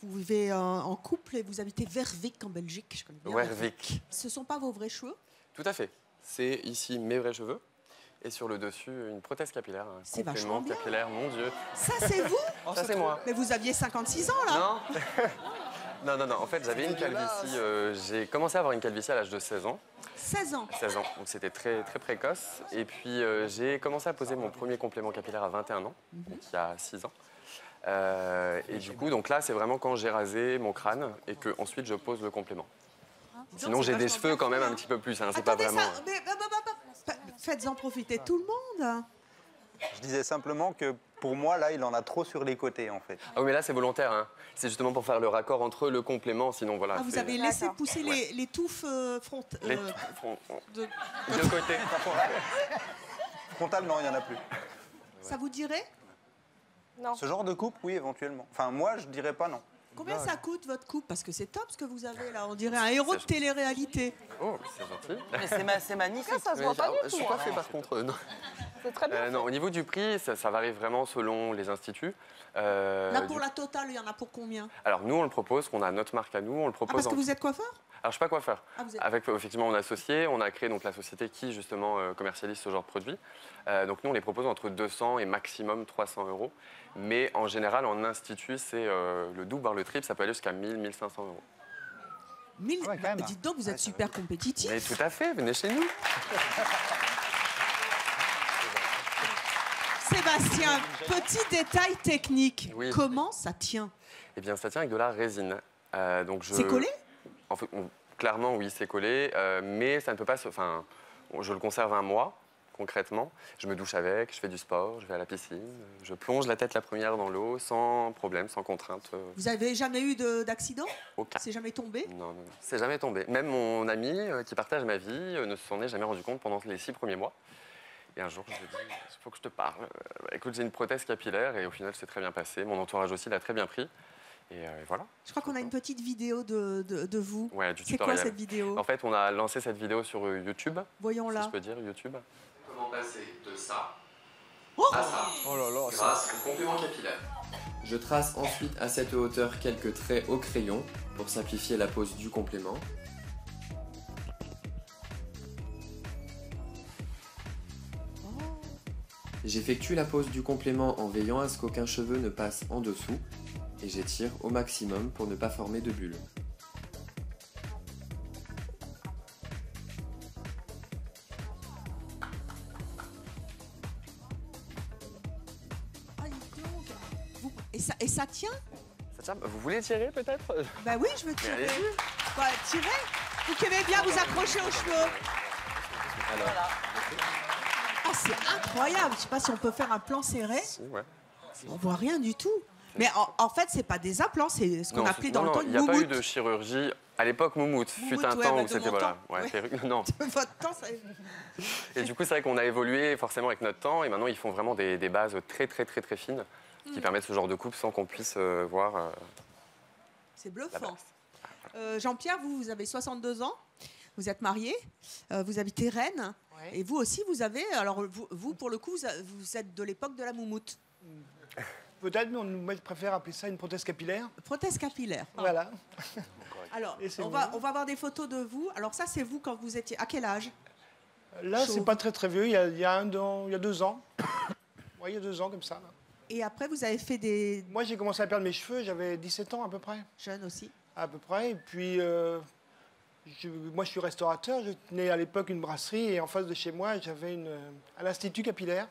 vous vivez en couple et vous habitez Wervik en Belgique. Je connais bien Wervik. Ce ne sont pas vos vrais cheveux? Tout à fait. C'est ici mes vrais cheveux et sur le dessus une prothèse capillaire, un C'est complément vachement bien. capillaire, mon Dieu. Ça, c'est vous? Ça, c'est moi. Mais vous aviez 56 ans, là? Non. Non. En fait, j'avais une calvitie. J'ai commencé à avoir une calvitie à l'âge de 16 ans. 16 ans. 16 ans, donc c'était très, très précoce. Et puis, j'ai commencé à poser mon premier complément capillaire à 21 ans, donc il y a 6 ans. Et du coup, donc là, c'est vraiment quand j'ai rasé mon crâne et que ensuite je pose le complément. Sinon, j'ai des cheveux quand même un petit peu plus. Hein, c'est pas Attendez, vraiment. ça, mais, faites-en profiter tout le monde. Je disais simplement que pour moi, là, il en a trop sur les côtés, en fait. Ah oui, mais là, c'est volontaire. Hein. C'est justement pour faire le raccord entre le complément, sinon voilà. Ah, vous avez laissé pousser les touffes frontales. Les de... de côté. Frontal, non, il n'y en a plus. Ça vous dirait? Non. Ce genre de coupe, oui, éventuellement. Enfin, moi, je dirais pas non. Combien ça coûte votre coupe? Parce que c'est top ce que vous avez là. On dirait un héros de télé-réalité. Oh, c'est gentil. Mais c'est magnifique. Ça se voit pas du Je tout. suis pas fait par contre. Non. C'est très bien. Non, au niveau du prix, ça varie vraiment selon les instituts. Là, pour la totale, il y en a pour combien? Alors nous, on le propose, on a notre marque à nous, on le propose. Parce que vous êtes coiffeur? Alors je suis pas coiffeur. Ah, vous êtes... Avec effectivement mon associé, on a créé donc la société qui justement commercialise ce genre de produits. Donc nous, on les propose entre 200 et maximum 300 €. Mais en général, en institut, c'est le double voire le triple, ça peut aller jusqu'à 1000, 1500 €. 1000 Dites donc, vous êtes super compétitif. Mais tout à fait, venez chez nous. Sébastien, petit détail technique. Oui. Comment ça tient? Eh bien, ça tient avec de la résine. C'est collé? En fait, clairement, oui, c'est collé, mais ça ne peut pas se... Enfin, je le conserve 1 mois, concrètement. Je me douche avec, je fais du sport, je vais à la piscine, je plonge la tête la première dans l'eau, sans problème, sans contrainte. Vous avez jamais eu d'accident? Aucun. C'est jamais tombé? Non, c'est jamais tombé. Même mon ami qui partage ma vie ne s'en est jamais rendu compte pendant les 6 premiers mois. Et un jour, je lui ai dit, il faut que je te parle. Écoute, j'ai une prothèse capillaire et au final, c'est très bien passé. Mon entourage aussi l'a très bien pris. Et voilà. Je crois qu'on a une petite vidéo de vous. Ouais, du C'est tutoriel. quoi cette vidéo? En fait, on a lancé cette vidéo sur YouTube. Voyons-la. Si je peux dire YouTube. Comment passer de ça à ça grâce au complément capillaire. Je trace ensuite à cette hauteur quelques traits au crayon pour simplifier la pose du complément. J'effectue la pose du complément en veillant à ce qu'aucun cheveu ne passe en dessous et j'étire au maximum pour ne pas former de bulles. Ah, dis donc. Et ça tient? Ça tient. Vous voulez tirer peut-être? Bah oui, je veux tirer. allez-y. Bah, tirez. Vous qui aimez bien vous accrocher aux cheveux. Alors. Ah, c'est incroyable. Je sais pas si on peut faire un plan serré. Ouais. On voit rien du tout. Mais en fait, c'est pas des implants, c'est ce qu'on appelait dans le temps une il n'y a pas eu moumoute. de chirurgie. À l'époque, moumoute. Fut un ouais, temps bah, où de c'était mon voilà. temps. Ouais, Ouais. perruque. Non. Votre temps, ça... Et du coup, c'est vrai qu'on a évolué forcément avec notre temps. Et maintenant, ils font vraiment des bases très fines qui permettent ce genre de coupe sans qu'on puisse voir. C'est bluffant. Jean-Pierre, vous avez 62 ans. Vous êtes marié. Vous habitez Rennes. Ouais. Et vous aussi, vous avez... Alors, vous pour le coup, vous êtes de l'époque de la moumoute. Peut-être, mais moi, je préfère appeler ça une prothèse capillaire. Prothèse capillaire. Voilà. Alors, Et c'est on va avoir des photos de vous. Alors ça, c'est vous quand vous étiez... À quel âge? Là, Chauve. c'est pas très vieux. Il y a 2 ans. Ouais, il y a 2 ans, comme ça. Là. Et après, vous avez fait des... Moi, j'ai commencé à perdre mes cheveux. J'avais 17 ans, à peu près. Jeune aussi. À peu près. Et puis, moi, je suis restaurateur. Je tenais à l'époque une brasserie. Et en face de chez moi, j'avais un institut capillaire.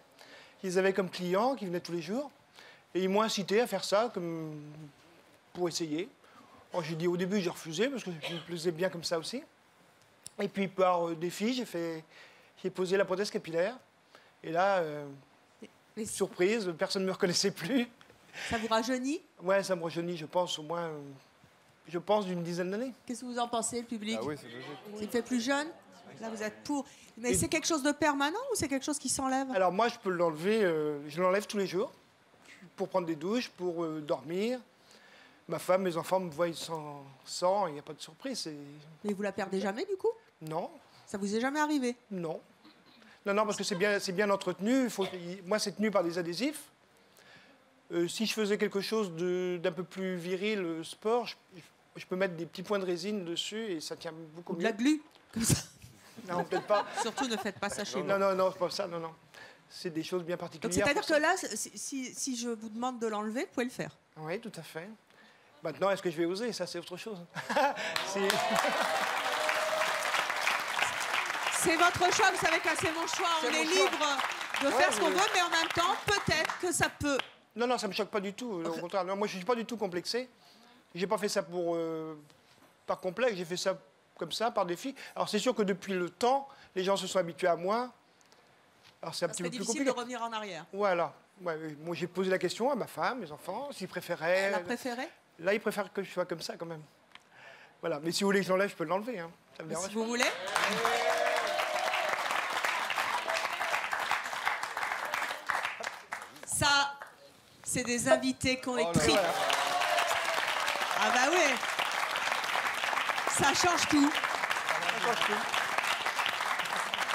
Ils avaient comme clients qui venaient tous les jours. Et ils m'ont incité à faire ça pour essayer. Alors, j'ai dit au début, j'ai refusé parce que je me plaisais bien comme ça aussi. Et puis par défi, j'ai posé la prothèse capillaire. Et là, surprise, personne ne me reconnaissait plus. Ça vous rajeunit? Ouais, ça me rajeunit, je pense, au moins d'une dizaine d'années. Qu'est-ce que vous en pensez, le public? Ah oui, c'est logique. C'est fait plus jeune? Là, vous êtes pour. Mais c'est quelque chose de permanent ou c'est quelque chose qui s'enlève? Alors moi, je peux l'enlever, je l'enlève tous les jours pour prendre des douches, pour dormir. Ma femme, mes enfants me voient sans, il n'y a pas de surprise. Mais vous la perdez jamais, du coup? Non. Ça vous est jamais arrivé? Non. Non, parce que c'est bien entretenu. Moi, c'est tenu par des adhésifs. Si je faisais quelque chose d'un peu plus viril, sport, je peux mettre des petits points de résine dessus et ça tient beaucoup mieux. De la glu, comme ça? Non, peut-être pas. Surtout, ne faites pas ça chez vous. Non, c'est pas ça, non. C'est des choses bien particulières. Donc, c'est-à-dire que là, si je vous demande de l'enlever, vous pouvez le faire? Oui, tout à fait. Maintenant, est-ce que je vais oser? Ça, c'est autre chose. C'est votre choix, vous savez que c'est mon choix. On est libre de faire ce qu'on veut, mais en même temps, peut-être que ça peut... Non, ça ne me choque pas du tout. Au contraire, non, moi, je ne suis pas du tout complexé. Je n'ai pas fait ça par complexe, j'ai fait ça comme ça, par défi. Alors, c'est sûr que depuis le temps, les gens se sont habitués à moi. Alors, c'est un petit peu plus difficile compliqué. de revenir en arrière. Voilà. Ouais, moi, j'ai posé la question à ma femme, mes enfants, s'ils préféraient... Elle a préféré? Là, ils préfèrent que je sois comme ça, quand même. Voilà. Mais si vous voulez que je l'enlève, je peux l'enlever. Hein. Ça me dérange Si vous pas. voulez. Ça, c'est des invités qui ont les tripes. Ah bah oui. Ça change tout. Ça change tout.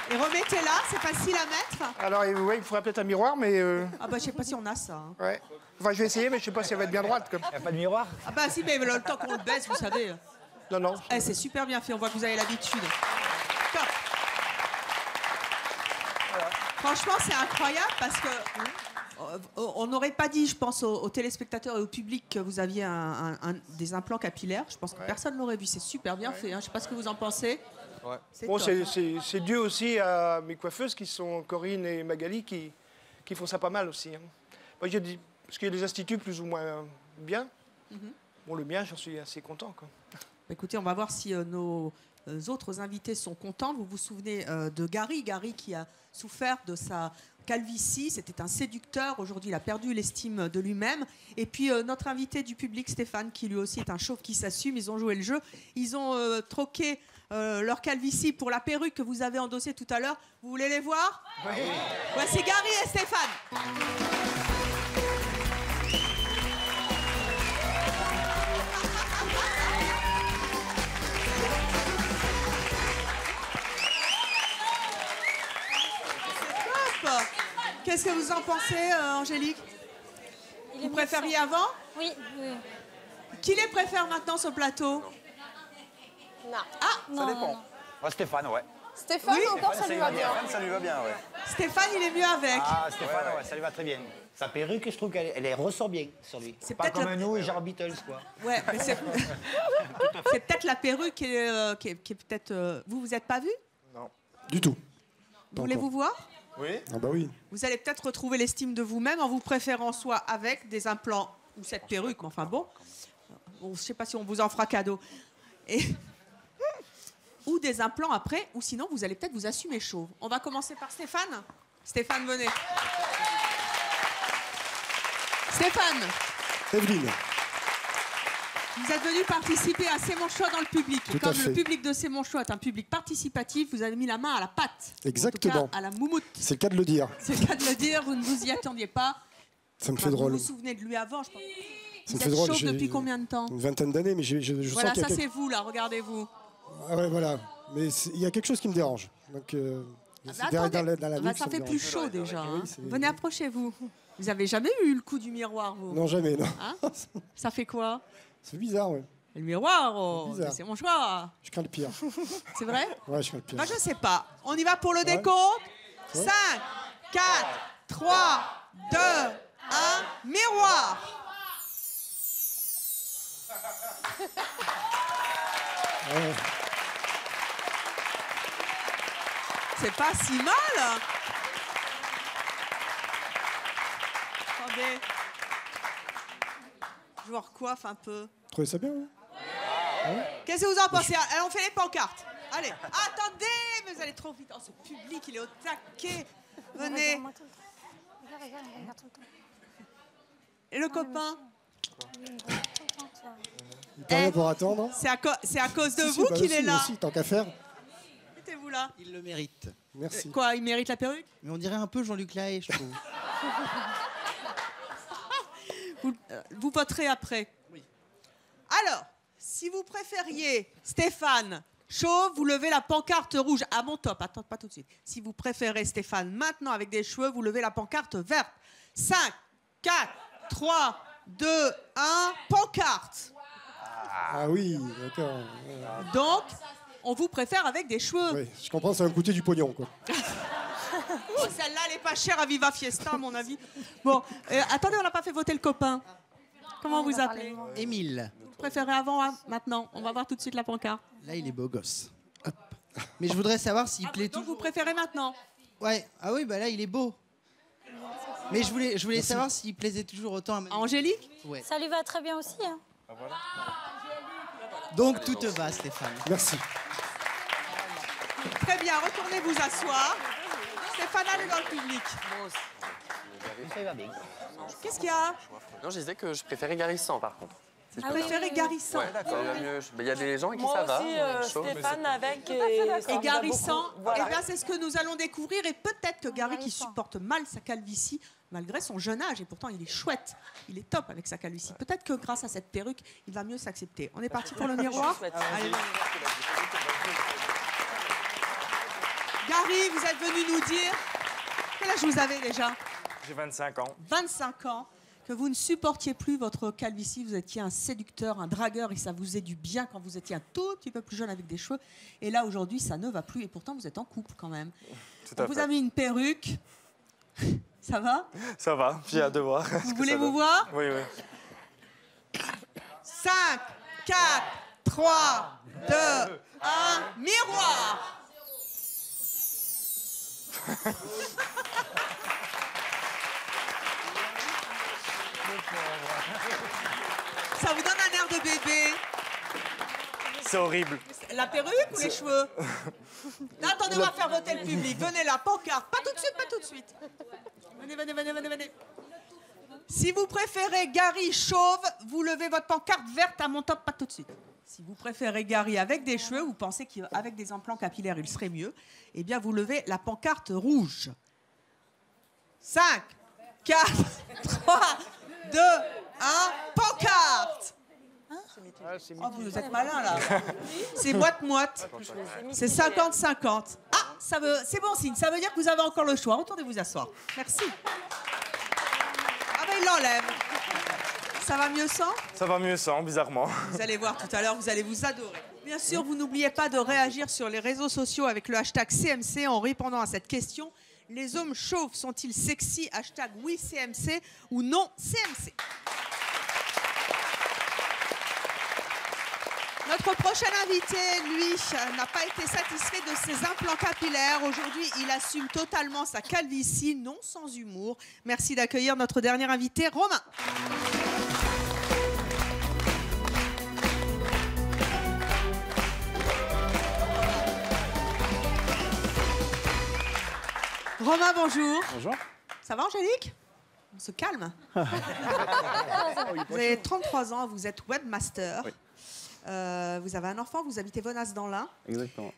Et remettez-la, c'est facile à mettre. Alors, il faudrait peut-être un miroir, mais... Ah bah je sais pas si on a ça. Hein. Ouais. Enfin, je vais essayer, mais je sais pas si elle va être bien droite. Il n'y a pas de miroir? Ah bah si, mais le temps qu'on le baisse, vous savez. Non. Eh, c'est super bien fait, on voit que vous avez l'habitude. Top. Franchement, c'est incroyable parce que on n'aurait pas dit, je pense, aux téléspectateurs et au public que vous aviez des implants capillaires. Je pense que personne ne l'aurait vu. C'est super bien fait. Hein. Je ne sais pas ce que vous en pensez. Bon, top, hein. c'est dû aussi à mes coiffeuses qui sont Corinne et Magali qui qui font ça pas mal aussi. Hein. Moi, je dis, parce qu'il y a des instituts plus ou moins bien. Bon, le mien, j'en suis assez content. Quoi. Écoutez, on va voir si nos autres invités sont contents. Vous vous souvenez de Gary qui a souffert de sa calvitie. C'était un séducteur. Aujourd'hui, il a perdu l'estime de lui-même. Et puis, notre invité du public, Stéphane, qui lui aussi est un chauve qui s'assume. Ils ont joué le jeu. Ils ont troqué leur calvitie pour la perruque que vous avez endossée tout à l'heure. Vous voulez les voir? Oui. Voici Gary et Stéphane. Qu'est-ce que vous en pensez, Angélique? Vous préfériez avant? Oui. Qui les préfère maintenant sur le plateau? Non. Ah, Ça dépend. Moi, Stéphane, ouais. Stéphane, Oui. encore, ça lui va bien. Ça lui va bien, ouais. Stéphane, il est mieux avec. Ah, Stéphane, ouais, ça lui va très bien. Sa perruque, je trouve qu'elle ressort bien sur lui. C'est Pas peut-être comme nous et genre Beatles, quoi. Ouais, mais c'est peut-être la perruque qui est peut-être... Vous n'êtes pas vu? Non. Du tout. Voulez-vous voir? Oui. Ah bah oui. Vous allez peut-être retrouver l'estime de vous-même en vous préférant soit avec des implants ou cette perruque, mais enfin bon, je ne sais pas si on vous en fera cadeau. Ou des implants après, ou sinon vous allez peut-être vous assumer chauve. On va commencer par Stéphane. Stéphane, venez. Stéphane. Evelyne. Vous êtes venu participer à C'est mon choix dans le public. Tout Comme à fait. le public de C'est mon choix est un public participatif, vous avez mis la main à la pâte. Exactement. En tout cas, à la moumoute. C'est le cas de le dire. C'est le cas de le dire, vous ne vous y attendiez pas. Ça me fait drôle. Vous vous souvenez de lui avant, je pense. Ça Vous me fait êtes drôle. chauve j'ai depuis combien de temps? Une vingtaine d'années, mais je Voilà, sens qu'il y ça a c'est vous là, regardez-vous. Ah ouais, voilà. Mais il y a quelque chose qui me dérange. Donc, Attendez, dans la bah, nuque, ça me fait plus dérange. chaud déjà. Oui, hein. c'est- Venez, approchez-vous. Vous avez jamais eu le coup du miroir, vous? Non, jamais, non. Hein? Ça fait quoi? C'est bizarre, ouais. Le miroir, oh, Bizarre. c'est mon choix. Je crains le pire. C'est vrai? Ouais, je crains le pire. Moi, je sais pas. On y va pour le décompte. 5, 4, 3, 2, 1, miroir. Ouais. C'est pas si mal. Attendez. Je vous recoiffe un peu. Vous trouvez ça bien, hein? Qu'est-ce que vous en pensez? Allez, on fait les pancartes. Allez, attendez, mais vous allez trop vite. Oh, ce public, il est au taquet. Venez. Et le copain? Il peut rien pour attendre. C'est à cause de Si, si, vous bah qu'il aussi, est là. aussi, tant qu'à faire. Mettez-vous là. Il le mérite. Merci. Quoi, il mérite la perruque? Mais on dirait un peu Jean-Luc Lahaye, je trouve. Vous voterez après. Oui. Alors, si vous préfériez Stéphane chauve, vous levez la pancarte rouge. À mon top, attends, pas tout de suite. Si vous préférez Stéphane maintenant avec des cheveux, vous levez la pancarte verte. 5, 4, 3, 2, 1, pancarte. Ah oui, d'accord. Donc, on vous préfère avec des cheveux. Oui, je comprends, ça va me coûter du pognon, quoi. Oh, celle-là, elle n'est pas chère à Viva Fiesta, à mon avis. Bon, attendez, on n'a pas fait voter le copain. Comment vous appelez? Émile. Vous préférez avant, hein, maintenant? On va voir tout de suite la pancarte. Là, il est beau gosse. Hop. Mais je voudrais savoir s'il plaît Donc, toujours. vous préférez maintenant? Ouais. Ah oui, bah là, il est beau. Mais je voulais savoir s'il plaisait toujours autant à Angélique? Ouais. Ça lui va très bien aussi. Hein. Donc, tout te va, Stéphane. Merci. Très bien, retournez vous asseoir. Stéphane, allez dans le public. Ça va bien. Qu'est-ce qu'il y a? Non, je disais que je préférais Garissant, par contre. Si je Vous peux. préférez Garissant? Ouais, d'accord. Il y a des gens à qui Moi ça va. aussi, chaud. Stéphane avec Et Garissant, Voilà. eh bien, c'est ce que nous allons découvrir. Et peut-être que Gary, qui supporte mal sa calvitie, malgré son jeune âge, et pourtant il est chouette, il est top avec sa calvitie. Peut-être que grâce à cette perruque, il va mieux s'accepter. On est parti pour le miroir? Allez. Gary, vous êtes venu nous dire, quel âge vous avez déjà? J'ai 25 ans. 25 ans, que vous ne supportiez plus votre calvitie, vous étiez un séducteur, un dragueur, et ça vous faisait du bien quand vous étiez un tout petit peu plus jeune avec des cheveux. Et là, aujourd'hui, ça ne va plus, et pourtant, vous êtes en couple quand même. Tout à On vous fait. a mis une perruque. Ça va? Ça va, j'ai hâte de voir. Vous voulez vous voir? Oui, oui. 5, 4, 3, 2, 1, miroir! Ça vous donne un air de bébé. C'est horrible. La perruque ou les cheveux? Non, attendez, on va faire voter le public. Venez là, pancarte. Pas tout de suite, pas tout de suite. Venez. Si vous préférez Gary chauve, vous levez votre pancarte verte à mon top, pas tout de suite. Si vous préférez Gary avec des cheveux, vous pensez qu'avec des implants capillaires, il serait mieux, eh bien, vous levez la pancarte rouge. 5, 4, 3, 2, 1, pancarte! Oh, vous êtes malin là. C'est moite-moite. C'est 50-50. Ah, c'est bon signe. Ça veut dire que vous avez encore le choix. Retournez vous asseoir. Merci. Ah ben il l'enlève. Ça va mieux sans? Ça va mieux sans, bizarrement. Vous allez voir tout à l'heure, vous allez vous adorer. Bien sûr, vous n'oubliez pas de réagir sur les réseaux sociaux avec le hashtag CMC en répondant à cette question. Les hommes chauves sont-ils sexy? Hashtag oui CMC ou non CMC. Notre prochain invité, lui, n'a pas été satisfait de ses implants capillaires. Aujourd'hui, il assume totalement sa calvitie, non sans humour. Merci d'accueillir notre dernier invité, Romain. Romain, bonjour. Bonjour. Ça va, Angélique? On se calme. Vous avez 33 ans, vous êtes webmaster. Oui. Vous avez un enfant, vous habitez Venasse dans l'Ain. Exactement.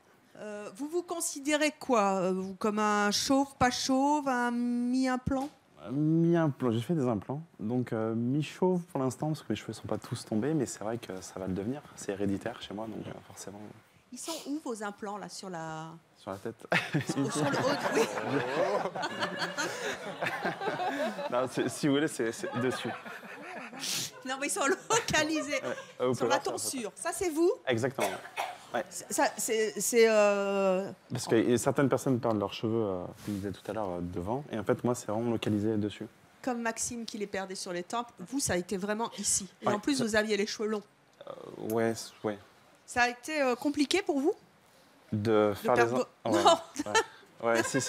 Vous vous considérez quoi? Vous comme un chauve, pas chauve, un mi-implant? Mi-implant, j'ai fait des implants. Donc mi-chauve pour l'instant, parce que mes cheveux ne sont pas tous tombés, mais c'est vrai que ça va le devenir. C'est héréditaire chez moi, donc forcément. Ils sont où vos implants là sur la... Sur la tête. Sur le haut, oui. Non, si vous voulez, c'est dessus. Non, mais ils sont localisés sur la tonsure. Ça, c'est vous? Exactement. Ouais. Ça, c'est Parce que certaines personnes perdent leurs cheveux, comme je disais tout à l'heure, devant. Et en fait, moi, c'est vraiment localisé dessus. comme Maxime qui les perdait sur les tempes. Vous, ça a été vraiment ici. Et Ouais, en plus, ça- vous aviez les cheveux longs. Ouais. Ça a été compliqué pour vous? De faire les... perdre vos- Ouais, Non. ouais, si.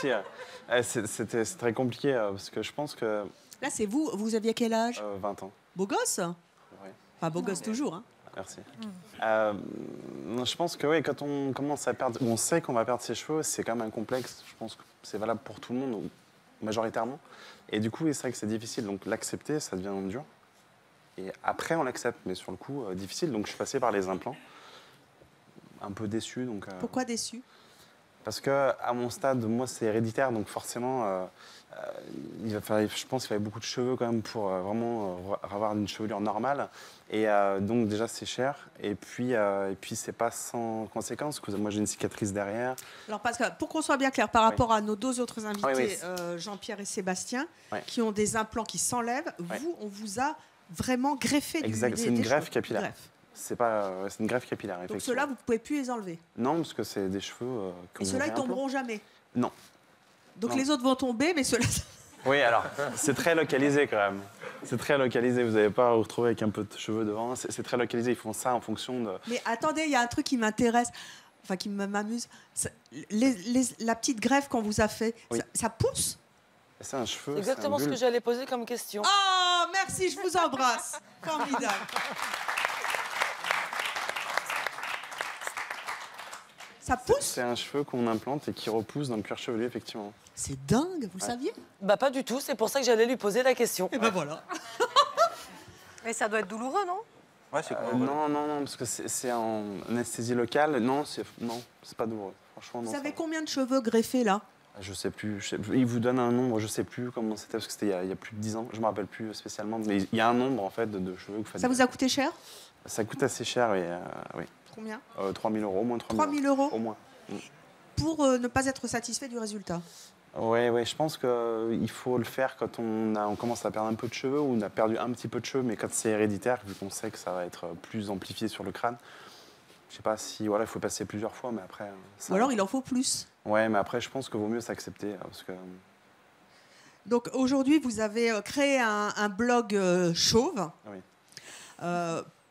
C'était très compliqué parce que je pense que... Là, c'est vous. Vous aviez quel âge? 20 ans. Beau gosse? Ouais. Enfin, beau gosse toujours. Hein. Merci. Non, je pense que ouais, quand on commence à perdre, ou on sait qu'on va perdre ses cheveux, c'est quand même un complexe. Je pense que c'est valable pour tout le monde, ou majoritairement. Et du coup, c'est vrai que c'est difficile. Donc l'accepter, ça devient dur. Et après, on l'accepte, mais sur le coup, difficile. Donc je suis passé par les implants. Un peu déçu. Donc, Pourquoi déçu? parce que à mon stade, moi, c'est héréditaire, donc forcément, je pense qu'il fallait beaucoup de cheveux quand même pour vraiment avoir une chevelure normale. Et donc déjà, c'est cher. Et puis c'est pas sans conséquence. Parce que moi, j'ai une cicatrice derrière. Alors, parce que pour qu'on soit bien clair, par rapport à nos deux autres invités, Oui. Jean-Pierre et Sébastien, Ouais. qui ont des implants qui s'enlèvent, vous, on vous a vraiment greffé Exact. des C'est une des greffe cheveux. capillaire. Greffe. C'est une greffe capillaire. Donc Effectivement. ceux-là, vous ne pouvez plus les enlever. Non, parce que c'est des cheveux. Et ceux-là, ils tomberont jamais. Non. Donc Non. les autres vont tomber, mais ceux-là... Oui, alors, c'est très localisé quand même. C'est très localisé. Vous n'allez pas vous retrouver avec un peu de cheveux devant. C'est très localisé. Ils font ça en fonction de. Mais attendez, il y a un truc qui m'intéresse, enfin qui m'amuse. La petite greffe qu'on vous a fait, Oui. ça pousse? C'est un cheveu. C'est exactement un ce que bulbe. j'allais poser comme question. Oh, merci, je vous embrasse. Formidable. Ça pousse? C'est un cheveu qu'on implante et qui repousse dans le cuir chevelu, effectivement. C'est dingue, vous le saviez? Bah pas du tout, c'est pour ça que j'allais lui poser la question. Et ben voilà. Mais ça doit être douloureux, non? Ouais, c'est non, parce que c'est en anesthésie locale. Non, c'est pas douloureux. Franchement, non. Vous avez combien de cheveux greffés là? Je sais plus. Il vous donne un nombre, je sais plus comment c'était, parce que c'était il y a plus de 10 ans. Je me rappelle plus spécialement. Mais il y a un nombre, en fait, de cheveux que vous faites. Ça vous a coûté cher? Ça coûte assez cher, oui. Combien? 3 000 euros, au moins 3 000 euros? Au moins. Pour ne pas être satisfait du résultat. Ouais, je pense qu'il faut le faire quand on commence à perdre un peu de cheveux ou on a perdu un petit peu de cheveux, mais quand c'est héréditaire, vu qu'on sait que ça va être plus amplifié sur le crâne, je sais pas si il faut passer plusieurs fois, mais après. Ou alors il en faut plus. Ouais, mais après, je pense qu'il vaut mieux s'accepter parce que. Donc aujourd'hui, vous avez créé un blog chauve. Oui.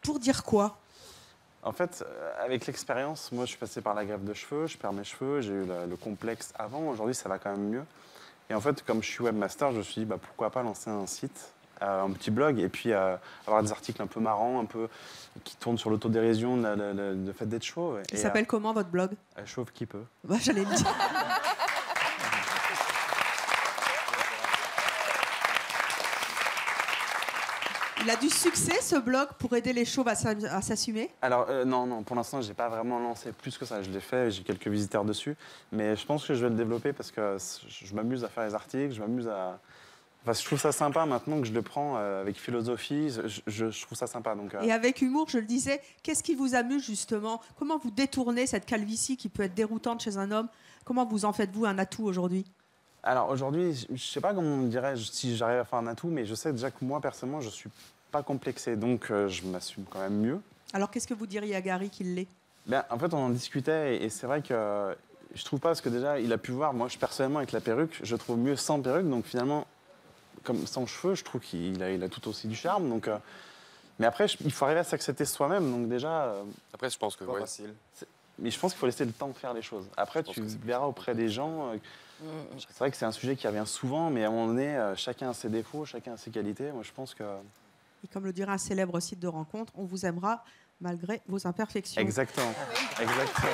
Pour dire quoi? En fait, avec l'expérience, moi, je suis passé par la greffe de cheveux, je perds mes cheveux, j'ai eu le complexe avant. Aujourd'hui, ça va quand même mieux. Et en fait, comme je suis webmaster, je me suis dit, pourquoi pas lancer un site un petit blog, et puis avoir des articles un peu marrants, un peu qui tournent sur l'autodérision, le fait d'être chauve. Il s'appelle comment votre blog? Chauve qui peut. Bah, j'allais le dire. Il a du succès, ce blog, pour aider les chauves à s'assumer? Alors, non, pour l'instant, je n'ai pas vraiment lancé plus que ça. Je l'ai fait, j'ai quelques visiteurs dessus. Mais je pense que je vais le développer parce que je m'amuse à faire les articles, je m'amuse à... Enfin, je trouve ça sympa maintenant que je le prends avec philosophie. Je trouve ça sympa. Donc, Et avec humour, je le disais, qu'est-ce qui vous amuse justement? Comment vous détournez cette calvitie qui peut être déroutante chez un homme? Comment vous en faites-vous un atout aujourd'hui? Alors aujourd'hui, je ne sais pas comment on dirait si j'arrive à faire un atout, mais je sais déjà que moi, personnellement, je ne suis pas complexé. Donc je m'assume quand même mieux. Alors qu'est-ce que vous diriez à Gary qui l'est? Ben, en fait, on en discutait et c'est vrai que je trouve pas, parce que déjà, il a pu voir, moi, personnellement, avec la perruque, je trouve mieux sans perruque. Donc finalement, comme sans cheveux, je trouve qu'il a tout aussi du charme. Donc, mais après, il faut arriver à s'accepter soi-même. Donc déjà... Après, je pense que... Ouais, mais je pense qu'il faut laisser le temps de faire les choses. Après, tu verras auprès des gens... C'est vrai que c'est un sujet qui revient souvent, mais à un moment donné, chacun a ses défauts, chacun a ses qualités. Moi, je pense que... Et comme le dirait un célèbre site de rencontre, on vous aimera malgré vos imperfections. Exactement. Exactement.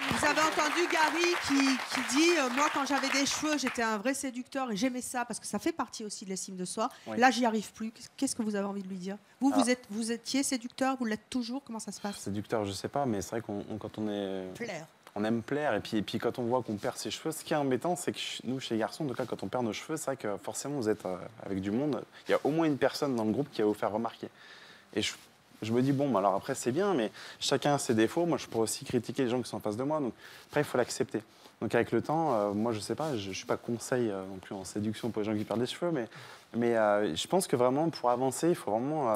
Vous avez entendu Gary qui dit moi, quand j'avais des cheveux, j'étais un vrai séducteur et j'aimais ça parce que ça fait partie aussi de l'estime de soi. Oui. Là, j'y arrive plus. Qu'est-ce que vous avez envie de lui dire? Vous étiez séducteur, vous l'êtes toujours? Comment ça se passe? Séducteur, je sais pas, mais c'est vrai qu'on quand on est... Plaire. On aime plaire, et puis quand on voit qu'on perd ses cheveux, ce qui est embêtant, c'est que nous, chez les garçons, en tout cas, quand on perd nos cheveux, c'est vrai que forcément, vous êtes avec du monde. Il y a au moins une personne dans le groupe qui va vous faire remarquer. Et je me dis, bon, alors après, c'est bien, mais chacun a ses défauts. Moi, je pourrais aussi critiquer les gens qui sont en face de moi. Donc, après, il faut l'accepter. Donc, avec le temps, moi, je sais pas, je ne suis pas conseil non plus en séduction pour les gens qui perdent les cheveux, mais je pense que vraiment, pour avancer, il faut vraiment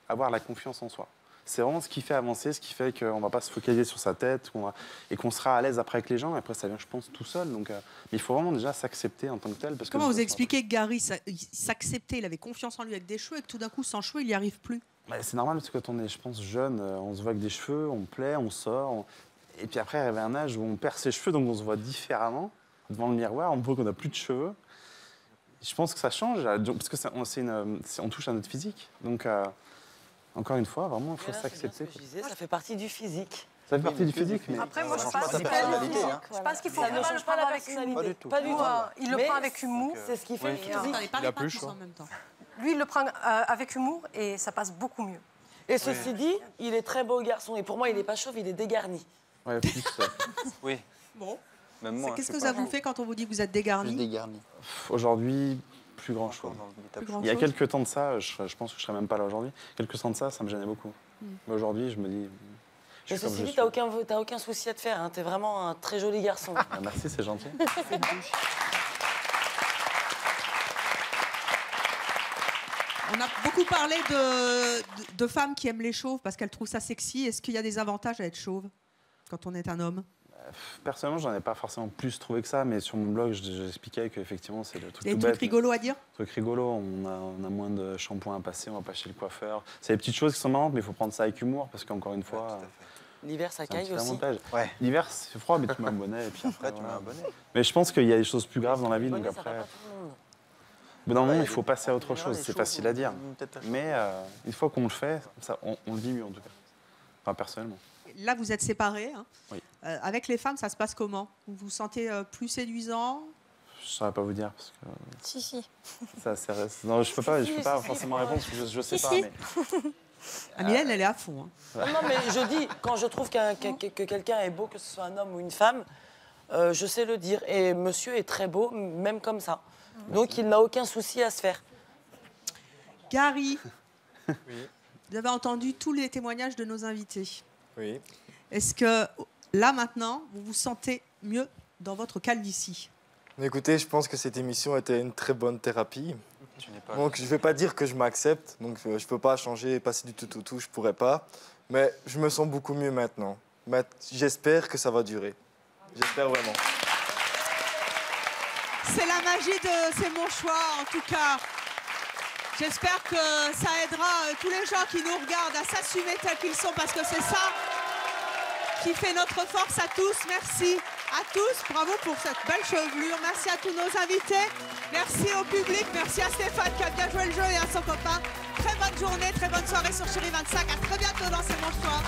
avoir la confiance en soi. C'est vraiment ce qui fait avancer, ce qui fait qu'on ne va pas se focaliser sur sa tête et qu'on sera à l'aise après avec les gens. Et après, ça vient, je pense, tout seul. Donc, mais il faut vraiment déjà s'accepter en tant que tel. Parce Comment vous expliquez que Gary il s'acceptait, il avait confiance en lui avec des cheveux et que tout d'un coup, sans cheveux, il n'y arrive plus? C'est normal parce que quand on est, je pense, jeune, on se voit avec des cheveux, on plaît, on sort. Et puis après, arrive un âge où on perd ses cheveux, donc on se voit différemment devant le miroir. On voit qu'on n'a plus de cheveux. Je pense que ça change parce que on touche à notre physique. Donc... encore une fois, vraiment, il faut s'accepter. Ça fait partie du physique. Ça fait partie du physique, mais... Après, moi, je pense qu'il faut ça ne vraiment change le pas prendre la avec humour. personnalité. Pas du tout. Il le prend avec humour. C'est ce qui fait le physique. Il a plus le choix. En même temps. Lui, il le prend avec humour et ça passe beaucoup mieux. Et ceci dit, il est très beau garçon. Et pour moi, il n'est pas chauve, il est dégarni. Ouais, plus Oui. Bon. Même moi. Qu'est-ce que ça vous fait quand on vous dit que vous êtes dégarni? dégarni. Aujourd'hui, plus grand-chose. Il y a quelques temps de ça, je pense que je ne serais même pas là aujourd'hui. Quelques temps de ça, ça me gênait beaucoup. Mais aujourd'hui, je me dis... Et ceci dit, tu n'as aucun souci à te faire. Hein. Tu es vraiment un très joli garçon. Ah, merci, c'est gentil. On a beaucoup parlé de femmes qui aiment les chauves parce qu'elles trouvent ça sexy. Est-ce qu'il y a des avantages à être chauve quand on est un homme? Personnellement, j'en ai pas forcément plus trouvé que ça, mais sur mon blog, j'expliquais qu'effectivement, c'est le truc Des tout trucs bête. rigolos à dire? Truc rigolo, on a moins de shampoing à passer, on va pas chez le coiffeur. C'est des petites choses qui sont marrantes, mais il faut prendre ça avec humour, parce qu'encore une fois... L'hiver, ça caille aussi. Ouais. L'hiver, c'est froid, mais tu mets un bonnet, et puis après, tu mets un bonnet. Mais je pense qu'il y a des choses plus graves dans la vie, donc après... Au bout d'un moment, il faut passer à autre chose, c'est facile à dire. Mais une fois qu'on le fait, ça, on le vit mieux en tout cas. Enfin, personnellement. Là, vous êtes séparés. Hein. Oui. Avec les femmes, ça se passe comment? Vous vous sentez plus séduisant? Je ne saurais pas vous dire. Parce que, Si. ça, non, je ne peux pas forcément répondre, parce que je ne sais pas. Mais... Mylène, elle est à fond. Hein. Non, mais je dis, quand je trouve que quelqu'un est beau, que ce soit un homme ou une femme, je sais le dire. Et monsieur est très beau, même comme ça. Donc, il n'a aucun souci à se faire. Gary, vous avez entendu tous les témoignages de nos invités. Oui. Est-ce que, là, maintenant, vous vous sentez mieux dans votre calvitie? Écoutez, je pense que cette émission était une très bonne thérapie. Donc, je ne vais pas dire que je m'accepte. Donc, je ne peux pas changer et passer du tout au tout, je ne pourrais pas. Mais je me sens beaucoup mieux maintenant. Mais j'espère que ça va durer. J'espère vraiment. C'est la magie de C'est mon choix, en tout cas. J'espère que ça aidera tous les gens qui nous regardent à s'assumer tels qu'ils sont, parce que c'est ça qui fait notre force à tous. Merci. à tous, bravo pour cette belle chevelure. Merci à tous nos invités. Merci au public. Merci à Stéphane qui a bien joué le jeu et à son copain. Très bonne journée, très bonne soirée sur Chérie 25. À très bientôt dans C'est mon choix.